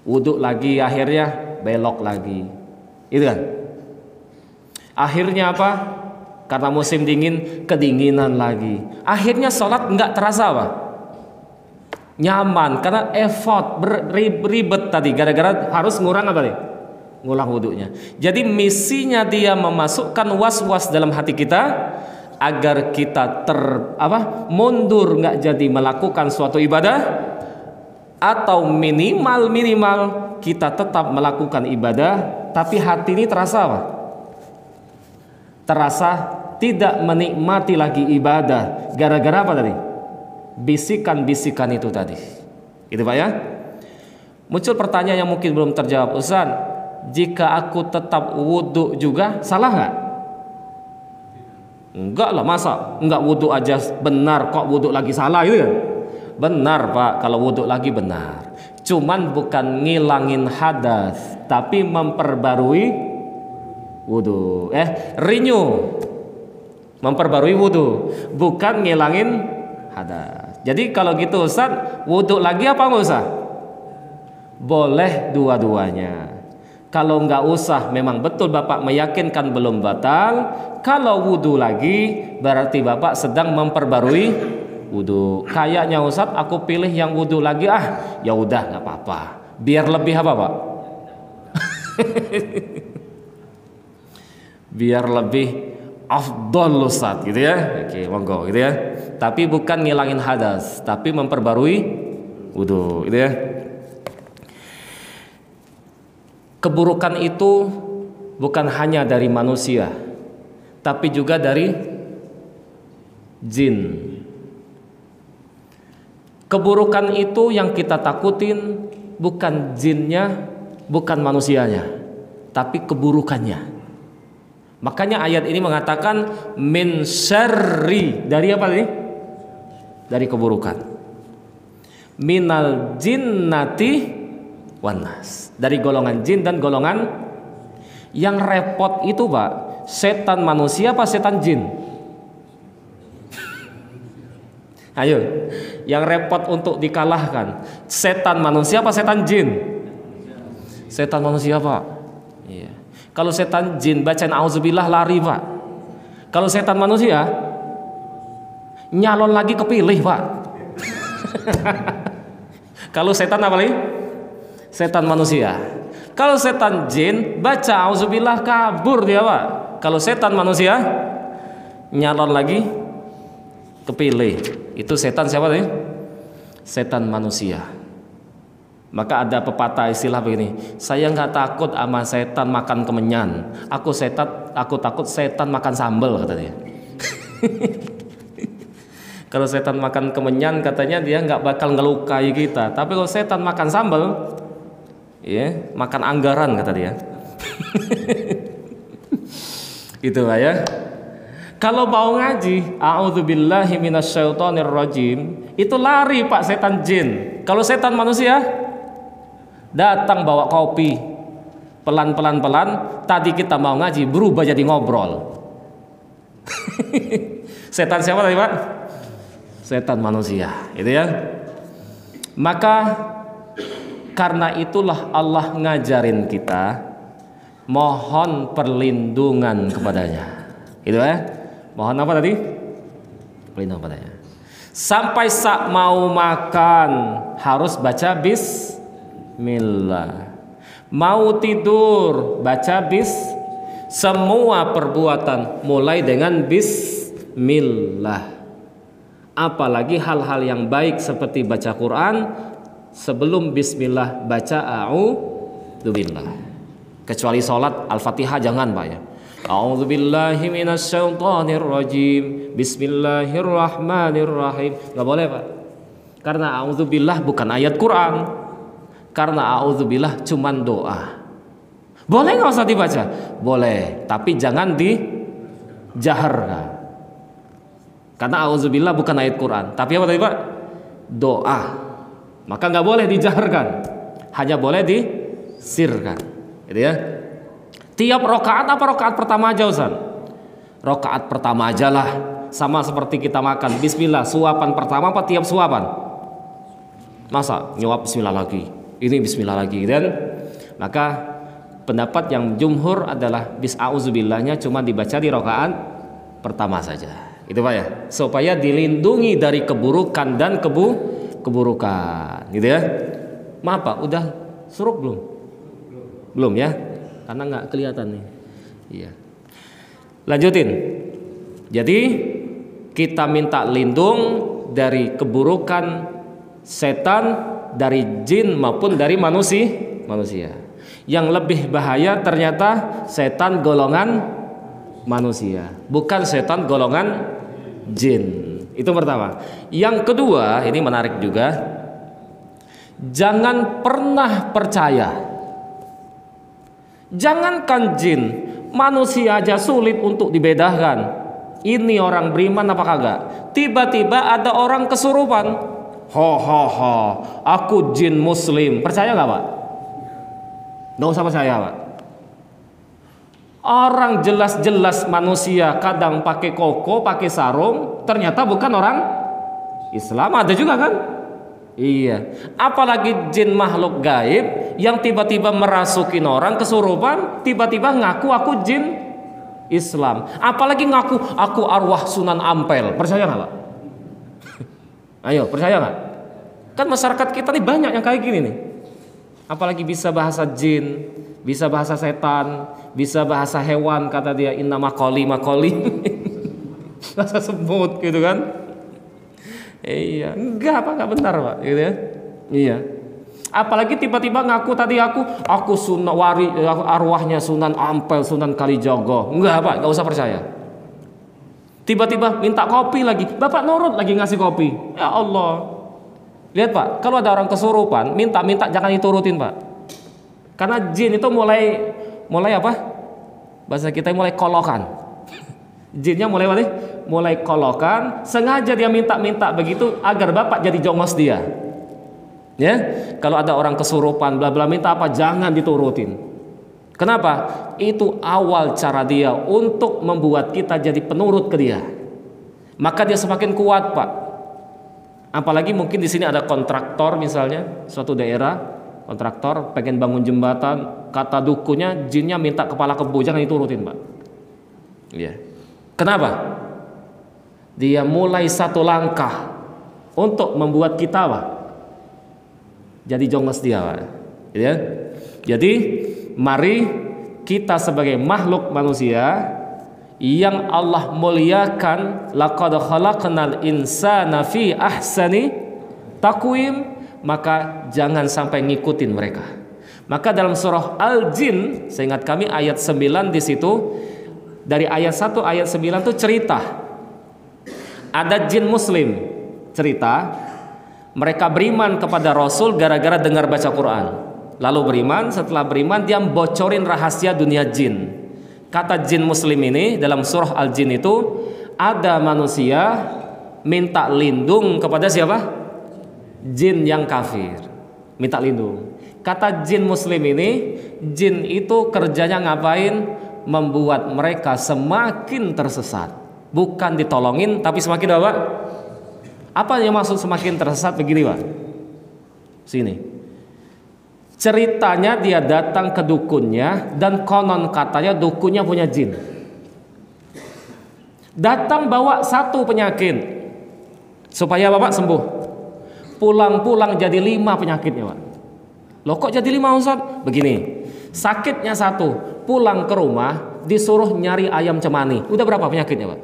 S1: wudhu lagi, akhirnya belok lagi, itu kan? Akhirnya apa? Karena musim dingin, kedinginan lagi. Akhirnya sholat nggak terasa apa? Nyaman, karena effort ribet tadi, gara-gara harus ngurang apa nih? Ngulang wudhunya. Jadi misinya dia memasukkan was-was dalam hati kita agar kita mundur, nggak jadi melakukan suatu ibadah, atau minimal kita tetap melakukan ibadah tapi hati ini terasa apa? Terasa tidak menikmati lagi ibadah gara-gara apa tadi? Bisikan-bisikan itu tadi. Itu Pak ya. Muncul pertanyaan yang mungkin belum terjawab. Ustaz, jika aku tetap wudhu juga salah nggak? Enggak lah, masa enggak wudhu aja benar kok wudhu lagi salah gitu kan? Benar Pak, kalau wudhu lagi benar. Cuman bukan ngilangin hadas, tapi memperbarui wudhu. Renew, memperbarui wudhu, bukan ngilangin hadas. Jadi kalau gitu Ustaz, wudhu lagi apa nggak usah? Boleh dua-duanya. Kalau nggak usah, memang betul Bapak meyakinkan belum batal. Kalau wudhu lagi, berarti Bapak sedang memperbarui wudhu. Kayaknya Ustadz, aku pilih yang wudhu lagi. Ya udah, nggak apa-apa. Biar lebih apa Pak? Biar lebih afdol Ustadz, gitu ya. Oke, monggo, gitu ya. Tapi bukan ngilangin hadas, tapi memperbarui wudhu, gitu ya. Keburukan itu bukan hanya dari manusia, tapi juga dari jin. Keburukan itu yang kita takutin bukan jinnya, bukan manusianya, tapi keburukannya. Makanya ayat ini mengatakan min syarri, dari apa ini? Dari keburukan. Minal jinnati wanas, dari golongan jin dan golongan. Yang repot itu Pak, setan manusia apa setan jin? Ayo, yang repot untuk dikalahkan, setan manusia apa setan jin? Setan manusia Pak. Iya. Kalau setan jin bacain auzubillah lari Pak. Kalau setan manusia nyalon lagi kepilih Pak. Kalau setan apa lagi? Setan manusia. Kalau setan jin baca auzubillah kabur dia Pak. Kalau setan manusia nyalon lagi kepilih. Itu setan siapa tadi? Setan manusia. Maka ada pepatah istilah begini, saya nggak takut sama setan makan kemenyan, aku takut setan makan sambal, kata dia. Kalau setan makan kemenyan katanya dia nggak bakal ngelukai kita, tapi kalau setan makan sambal, ya makan anggaran, kata dia. Gitu Pak ya. Kalau mau ngaji, a'udzubillahi minasyaitonirrajim, itu lari Pak setan jin. Kalau setan manusia datang bawa kopi, pelan-pelan, tadi kita mau ngaji berubah jadi ngobrol. Setan siapa tadi Pak? Setan manusia, itu ya. Maka karena itulah Allah ngajarin kita mohon perlindungan kepadanya. Itu ya. Mohon apa tadi? Perlindungan kepadanya. Sampai saat mau makan harus baca bismillah. Mau tidur baca semua perbuatan mulai dengan bismillah. Apalagi hal-hal yang baik seperti baca Quran, sebelum bismillah baca a'udzubillah. Kecuali sholat Al-Fatihah jangan Pak ya. A'udzubillahi minasyaitonirrajim, bismillahirrahmanirrahim. Gak boleh Pak. Karena a'udzubillah bukan ayat Quran. Karena a'udzubillah cuman doa. Boleh gak usah dibaca? Boleh, tapi jangan dijaharkan. Karena a'udzubillah bukan ayat Quran. Tapi apa tadi Pak? Doa. Maka gak boleh dijaharkan, hanya boleh disirkan. Gitu ya. Tiap rokaat apa rokaat pertama aja Ustaz? Rokaat pertama aja lah. Sama seperti kita makan, bismillah suapan pertama apa tiap suapan? Masa nyuap bismillah lagi, ini bismillah lagi, dan maka pendapat yang jumhur adalah a'udzubillahnya cuma dibaca di rokaat pertama saja. Itu Pak ya, supaya dilindungi dari keburukan dan keburukan, gitu ya. Maaf Pak, udah suruk belum? Belum ya? Karena nggak kelihatan nih. Iya. Lanjutin. Jadi kita minta lindung dari keburukan setan, dari jin maupun dari manusia. Yang lebih bahaya ternyata setan golongan manusia, bukan setan golongan jin. Itu pertama. Yang kedua, ini menarik juga. Jangan pernah percaya. Jangankan jin, manusia aja sulit untuk dibedakan. Ini orang beriman apa kagak? Tiba-tiba ada orang kesurupan. Aku jin muslim. Percaya gak Pak? Gak usah percaya Pak. Orang jelas-jelas manusia kadang pakai koko, pakai sarung, ternyata bukan orang Islam. Ada juga kan? Iya. Apalagi jin makhluk gaib yang tiba-tiba merasukin orang kesurupan, tiba-tiba ngaku aku jin Islam, apalagi ngaku aku arwah Sunan Ampel. Percaya nggak Pak? Ayo, percaya nggak? Kan masyarakat kita nih banyak yang kayak gini nih. Apalagi bisa bahasa jin, bisa bahasa setan, bisa bahasa hewan, kata dia inna makoli bahasa semut gitu kan. Iya, enggak benar Pak gitu ya. Iya. Apalagi tiba-tiba ngaku tadi aku Sunan Wari, arwahnya Sunan Ampel, Sunan Kalijogo. Enggak Pak, enggak usah percaya. Tiba-tiba minta kopi lagi, Bapak nurut lagi ngasih kopi. Ya Allah. Lihat Pak, kalau ada orang kesurupan, minta jangan diturutin Pak. Karena jin itu mulai apa? Bahasa kita mulai kolokan. Jinnya mulai kolokan, sengaja dia minta begitu agar Bapak jadi jongos dia. Ya, kalau ada orang kesurupan bla bla minta apa, jangan diturutin. Kenapa? Itu awal cara dia untuk membuat kita jadi penurut ke dia. Maka dia semakin kuat Pak. Apalagi mungkin di sini ada kontraktor misalnya, suatu daerah kontraktor pengen bangun jembatan, kata dukunya jinnya minta kepala kebo, jangan diturutin Pak. Iya. Kenapa? Dia mulai satu langkah untuk membuat kita Pak jadi jongos dia Pak. Ya. Jadi mari kita sebagai makhluk manusia yang Allah muliakan, laqad khalaqnal insana fi ahsani taqwim, maka jangan sampai ngikutin mereka. Maka dalam surah Al-Jin, seingat kami ayat 9 di situ, dari ayat 1 ayat 9 itu cerita ada jin muslim, cerita mereka beriman kepada Rasul gara-gara dengar baca Quran. Lalu beriman, setelah beriman dia bocorin rahasia dunia jin. Kata jin muslim ini dalam surah Al-Jin itu, ada manusia minta lindung kepada siapa? Jin yang kafir, minta lindung. Kata jin muslim ini, jin itu kerjanya ngapain? Membuat mereka semakin tersesat. Bukan ditolongin, tapi semakin apa? Apa yang maksud semakin tersesat? Begini Pak, sini ceritanya dia datang ke dukunnya, dan konon katanya dukunnya punya jin. Datang bawa satu penyakit supaya Bapak sembuh. Pulang-pulang jadi 5 penyakitnya Pak. Loh kok jadi 5 Ustaz? Begini, sakitnya 1, pulang ke rumah disuruh nyari ayam cemani. Udah berapa penyakitnya Pak?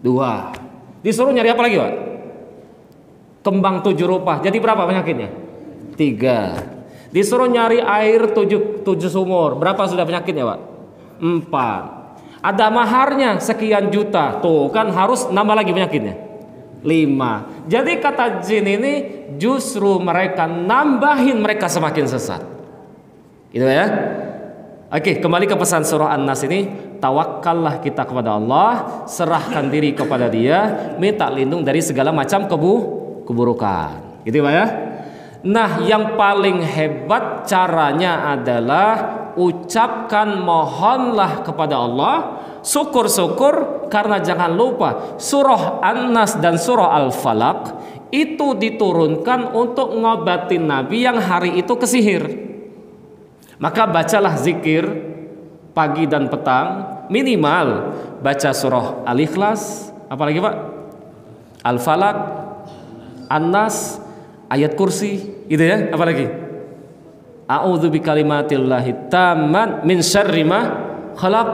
S1: 2. Disuruh nyari apa lagi Pak? Kembang 7 rupa. Jadi berapa penyakitnya? 3. Disuruh nyari air 7 sumur. Berapa sudah penyakitnya Pak? 4. Ada maharnya sekian juta. Tuh kan harus nambah lagi penyakitnya. 5. Jadi kata jin ini justru mereka nambahin mereka semakin sesat. Gitu ya. Oke, kembali ke pesan surah An-Nas ini. Tawakkallah kita kepada Allah, serahkan diri kepada Dia, minta lindung dari segala macam keburukan. Gitu Pak ya. Nah, yang paling hebat caranya adalah ucapkan mohonlah kepada Allah, syukur-syukur, karena jangan lupa surah An-Nas dan surah Al-Falaq itu diturunkan untuk ngobatin Nabi yang hari itu kesihir. Maka bacalah zikir pagi dan petang, minimal baca surah Al-Ikhlas, apalagi Pak? Al-Falaq, An-Nas, ayat kursi, gitu ya, apalagi? A'udzu bikalimatillahi tammat min syarri ma khalaq,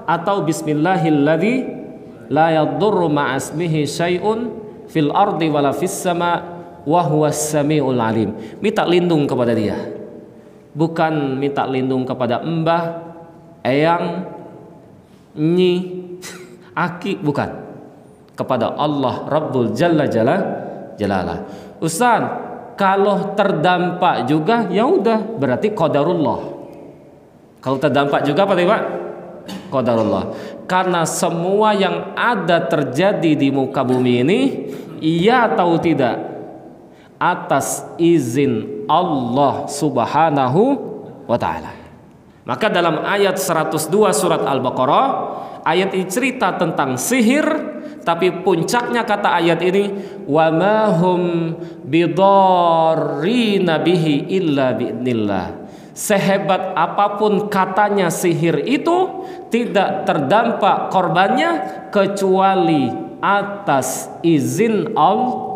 S1: atau bismillahilladzi la yadurru ma'asmihi syai'un fil ardi wala fis sama wa huwas samiul alim. Minta lindung kepada Dia. Bukan minta lindung kepada mbah, eyang, nyi, aki, bukan. Kepada Allah Rabbul Jalla Jalalah. Ustaz, kalau terdampak juga ya udah berarti qadarullah. Kalau terdampak juga apa Pak? Qadarullah. Karena semua yang ada terjadi di muka bumi ini, iya atau tidak, atas izin Allah Subhanahu wa taala. Maka dalam ayat 102 surat Al-Baqarah, ayat ini cerita tentang sihir, Tapi puncaknya kata ayat ini, wa ma hum bidarrina bihi illa bi'nillah. Sehebat apapun katanya sihir itu, tidak terdampak korbannya kecuali atas izin Allah.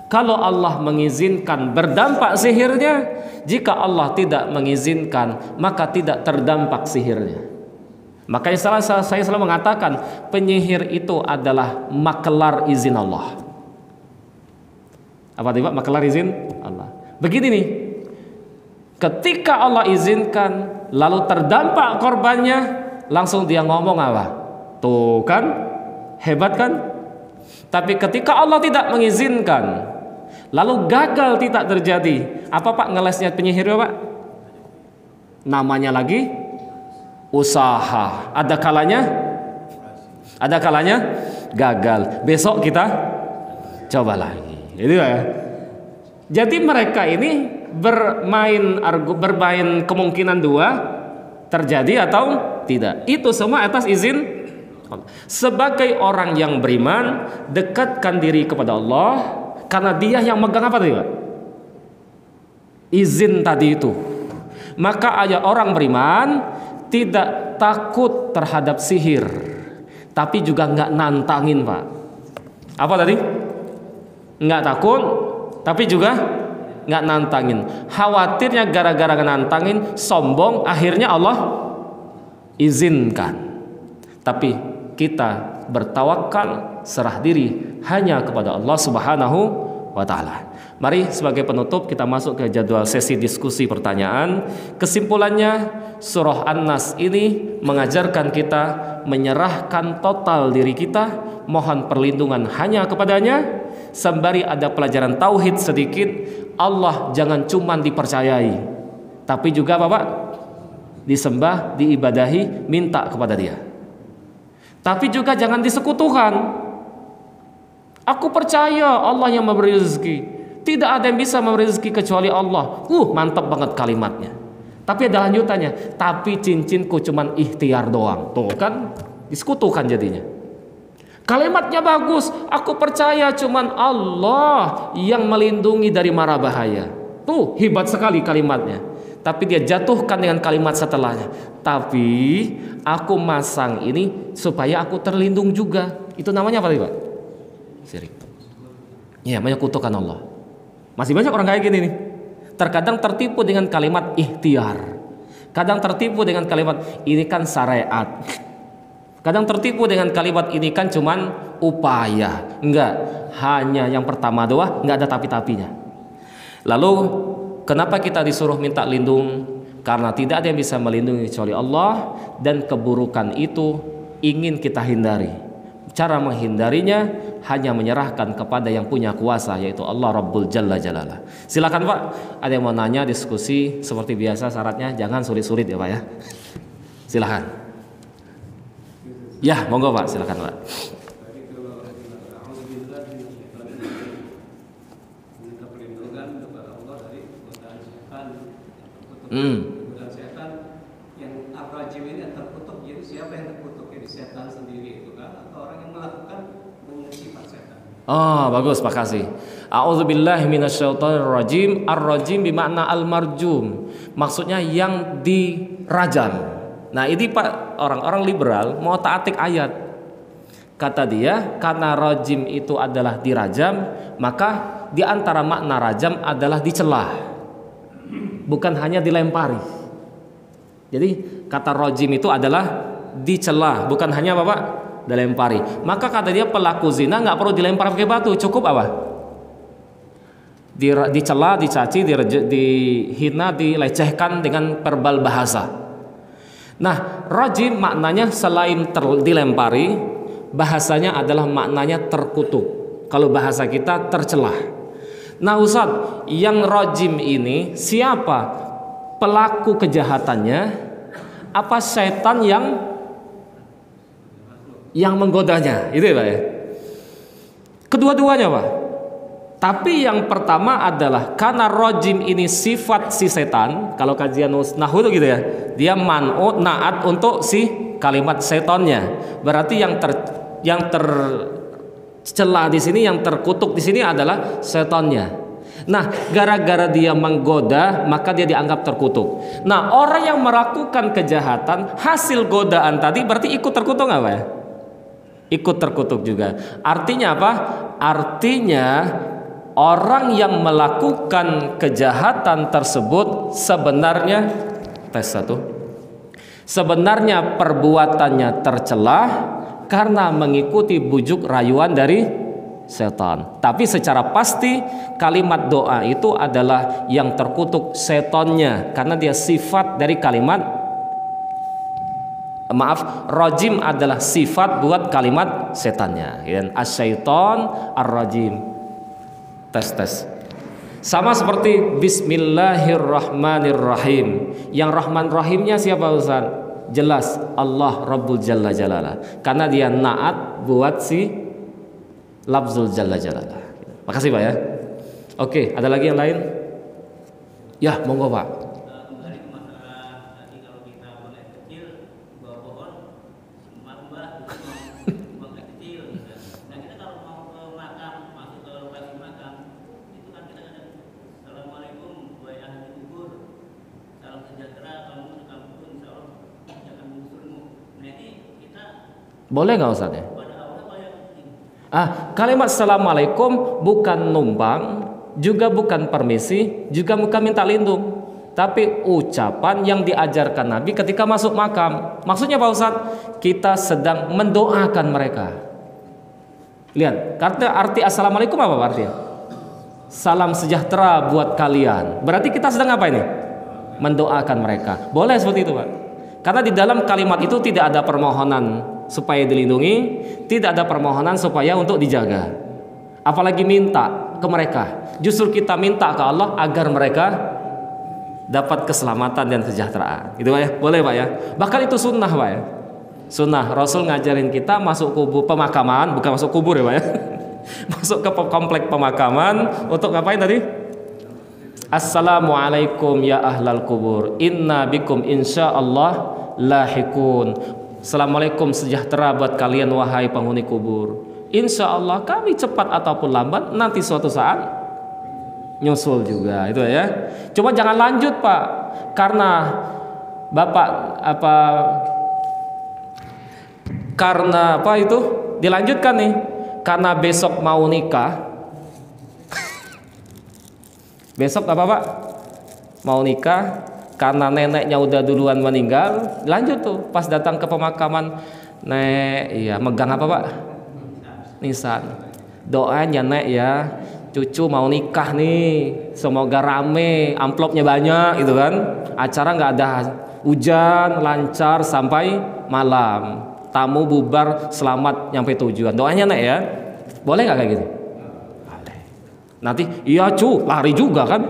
S1: Kalau Allah mengizinkan berdampak sihirnya, jika Allah tidak mengizinkan maka tidak terdampak sihirnya. Makanya saya selalu mengatakan penyihir itu adalah makelar izin Allah. Apa tadi Pak? Makelar izin Allah. Begini nih, ketika Allah izinkan lalu terdampak korbannya, langsung dia ngomong apa? Tuh kan, hebat kan? Tapi ketika Allah tidak mengizinkan lalu gagal, tidak terjadi, apa Pak ngelesnya penyihir ya Pak? Namanya lagi usaha. Ada kalanya gagal. Besok kita coba lagi. Itu ya. Jadi mereka ini bermain kemungkinan dua, terjadi atau tidak. Itu semua atas izin. Sebagai orang yang beriman, dekatkan diri kepada Allah, karena Dia yang megang apa tadi Pak? Izin tadi itu. Maka ayat orang beriman tidak takut terhadap sihir, tapi juga nggak nantangin Pak. Apa tadi? Nggak takut, tapi juga nggak nantangin. Khawatirnya gara-gara nantangin, sombong, akhirnya Allah izinkan. Tapi kita bertawakal, serah diri hanya kepada Allah Subhanahu wa Ta'ala. Mari sebagai penutup kita masuk ke jadwal sesi diskusi pertanyaan. Kesimpulannya, surah An-Nas ini mengajarkan kita menyerahkan total diri kita, mohon perlindungan hanya kepadanya. Sembari ada pelajaran tauhid sedikit, Allah jangan cuma dipercayai, tapi juga Bapak disembah, diibadahi, minta kepada Dia. Tapi juga jangan disekutukan. Aku percaya Allah yang memberi rezeki. Tidak ada yang bisa memberi rezeki kecuali Allah. Mantap banget kalimatnya. Tapi ada lanjutannya. Tapi cincinku cuman ikhtiar doang. Tuh kan, disekutukan jadinya. Kalimatnya bagus. Aku percaya cuman Allah yang melindungi dari mara bahaya. Tuh, hebat sekali kalimatnya. Tapi dia jatuhkan dengan kalimat setelahnya. Tapi aku masang ini supaya aku terlindung juga. Itu namanya apa tadi Pak? Syirik. Ya, menyekutukan Allah. Masih banyak orang kayak gini nih. Terkadang tertipu dengan kalimat ikhtiar. Kadang tertipu dengan kalimat ini kan syariat. Kadang tertipu dengan kalimat ini kan cuman upaya. Enggak, hanya yang pertama doang, enggak ada tapi-tapinya. Lalu kenapa kita disuruh minta lindung? Karena tidak ada yang bisa melindungi kecuali Allah, dan keburukan itu ingin kita hindari. Cara menghindarinya hanya menyerahkan kepada yang punya kuasa, yaitu Allah Rabbul Jalla Jalalah. Silakan Pak, ada yang mau nanya, diskusi seperti biasa, syaratnya jangan sulit-sulit ya Pak ya. Silakan. Ya, monggo Pak, silakan Pak.
S2: Godaan setan yang ar-rajim ini yang terkutuk. Jadi siapa yang terkutuk? Jadi setan sendiri itu kan, atau orang yang melakukan dengan sifat setan?
S1: Oh, bagus, makasih. A'udzubillahi minasyaitonirrajim. Ar-rajim bermakna al-marjum. Maksudnya yang dirajam. Nah, ini Pak, orang-orang liberal mau ta'atik ayat. Kata dia, karena rajim itu adalah dirajam, maka di antara makna rajam adalah dicelah, bukan hanya dilempari. Jadi kata rajim itu adalah dicela, bukan hanya Bapak dilempari. Maka kata dia pelaku zina nggak perlu dilempar pakai batu, cukup apa? Dicela, dicaci, dihina, dilecehkan dengan verbal bahasa. Nah, rajim maknanya selain dilempari, bahasanya adalah maknanya terkutuk. Kalau bahasa kita tercelah. Nah Ustaz, yang rajim ini siapa pelaku kejahatannya? Apa setan yang menggodanya? Itu ya Pak ya. Kedua-duanya Pak. Tapi yang pertama adalah karena rajim ini sifat si setan. Kalau kajian nahwu itu gitu ya, dia man'u naat untuk si kalimat setonnya. Berarti yang Celah di sini, yang terkutuk di sini adalah setannya. Nah, gara-gara dia menggoda, maka dia dianggap terkutuk. Nah, orang yang melakukan kejahatan hasil godaan tadi berarti ikut terkutuk nggak, Pak ya? Ikut terkutuk juga. Artinya apa? Artinya orang yang melakukan kejahatan tersebut sebenarnya sebenarnya perbuatannya tercelah karena mengikuti bujuk rayuan dari setan. Tapi secara pasti kalimat doa itu adalah yang terkutuk setannya, karena dia sifat dari kalimat, rajim adalah sifat buat kalimat setannya. Dan asyaiton ar-rajim. Tes. Sama seperti Bismillahirrahmanirrahim. Yang Rahman Rahimnya siapa Ustaz? Jelas Allah Rabbul Jalla Jalala, karena dia naat buat si lafzul Jalla Jalala. Makasih Pak ya. Oke, ada lagi yang lain? Ya, monggo Pak.
S3: Kembali ke masalah tadi, kalau kita buang air kecil di bawah pohon, mbak buang air kecil. Nah, kita kalau mau ke makam, masuk ke lokasi makam, itu kan kita kadang Assalamualaikum buat ahli kubur, salam sejahtera kamu sekampung, insya Allah jangan mengusirmu. Nah, ini kita
S1: boleh nggak Ustaz ya?
S3: pada awalnya apa yang penting?
S1: Kalimat assalamualaikum bukan numpang, juga bukan permisi, juga bukan minta lindung, tapi ucapan yang diajarkan Nabi ketika masuk makam. Maksudnya Pak Ustaz, kita sedang mendoakan mereka. Lihat, kata arti assalamualaikum apa Pak artinya? Salam sejahtera buat kalian. Berarti kita sedang apa ini? Mendoakan mereka. Boleh seperti itu Pak. Karena di dalam kalimat itu tidak ada permohonan supaya dilindungi, tidak ada permohonan supaya untuk dijaga, apalagi minta ke mereka. Justru kita minta ke Allah agar mereka dapat keselamatan dan kesejahteraan. Gitu Pak ya, boleh Pak ya. Bahkan itu sunnah Pak ya. Sunnah Rasul ngajarin kita masuk kubur pemakaman, bukan masuk kubur ya Pak ya. Masuk ke komplek pemakaman untuk ngapain tadi? Assalamualaikum ya ahlal kubur, inna bikum insyaallah lahikun. Assalamualaikum sejahtera buat kalian wahai penghuni kubur. Insya Allah kami cepat ataupun lambat nanti suatu saat nyusul juga, itu ya. Coba jangan lanjut Pak, karena Bapak karena apa itu dilanjutkan nih, karena besok mau nikah. Besok apa Pak? Mau nikah, karena neneknya udah duluan meninggal, lanjut tuh pas datang ke pemakaman, megang apa Pak? Nisan. Doanya Nek ya, cucu mau nikah nih, semoga rame, amplopnya banyak gitu kan. Acara nggak ada hujan, lancar sampai malam. Tamu bubar selamat nyampe tujuan. Doanya Nek ya. Boleh nggak kayak gitu? Boleh. Nanti iya cu, lari juga kan.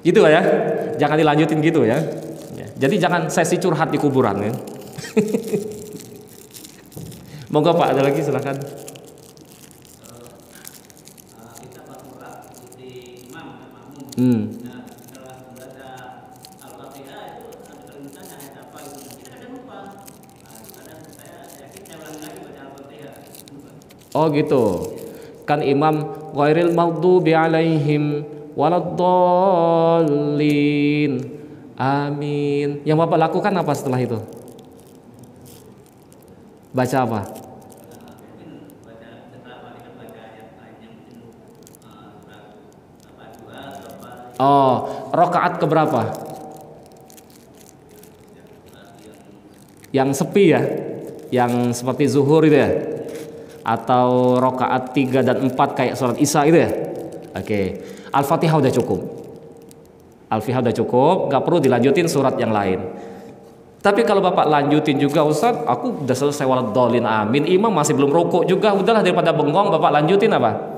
S1: Gitu ya. Jangan dilanjutin gitu ya. Jadi jangan sesi curhat di kuburan ya. Monggo Pak, ada lagi silakan.
S3: Kita berdoa ikuti imam dan makmum. Nah, setelah membaca Al-Fatihah itu ada permintaan ayat apa itu. Kita kadang lupa. Kadang saya yakin saya ulang lagi baca Al-Fatihah.
S1: Oh gitu. Kan imam ghairil maghdubi alaihim waladdallin. Amin. Yang Bapak lakukan apa setelah itu? Baca apa? Oh, rakaat keberapa? Yang sepi ya? Yang seperti zuhur itu ya? Atau rakaat 3 dan 4 kayak sholat isya itu ya? Oke. Al-Fatihah udah cukup. Al-Fatihah udah cukup, gak perlu dilanjutin surat yang lain. Tapi kalau Bapak lanjutin juga, Ustaz, aku udah selesai waladdallin amin, imam masih belum rukuk juga, udahlah daripada bengong, Bapak lanjutin apa?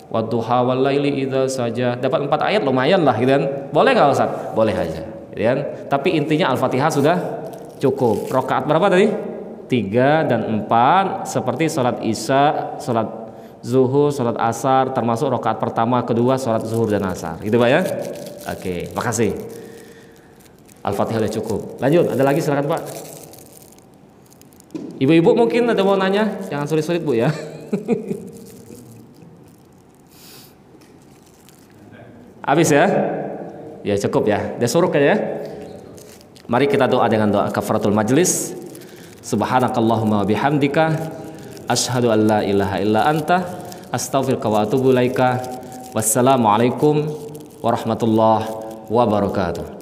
S1: Wadduha walaili idza saja. Dapat 4 ayat lumayan lah gitu kan. Boleh enggak Ustaz? Boleh aja, gitu kan? Tapi intinya Al-Fatihah sudah cukup. Rakaat berapa tadi? 3 dan 4 seperti salat Isya, salat zuhur, salat asar, termasuk rakaat pertama, kedua salat zuhur dan asar. Gitu Pak ya? Oke, makasih. Al-Fatihah sudah cukup. Lanjut, ada lagi silakan Pak. Ibu-ibu mungkin ada mau nanya, jangan sulit-sulit Bu ya. Habis ya? Ya cukup ya. Dia suruh ya. Mari kita doa dengan doa kafaratul majlis. Subhanakallahumma wa bihamdika asyhadu an la ilaha illa anta astaghfiruka wa atubu ilaika. Wassalamualaikum warahmatullahi wabarakatuh.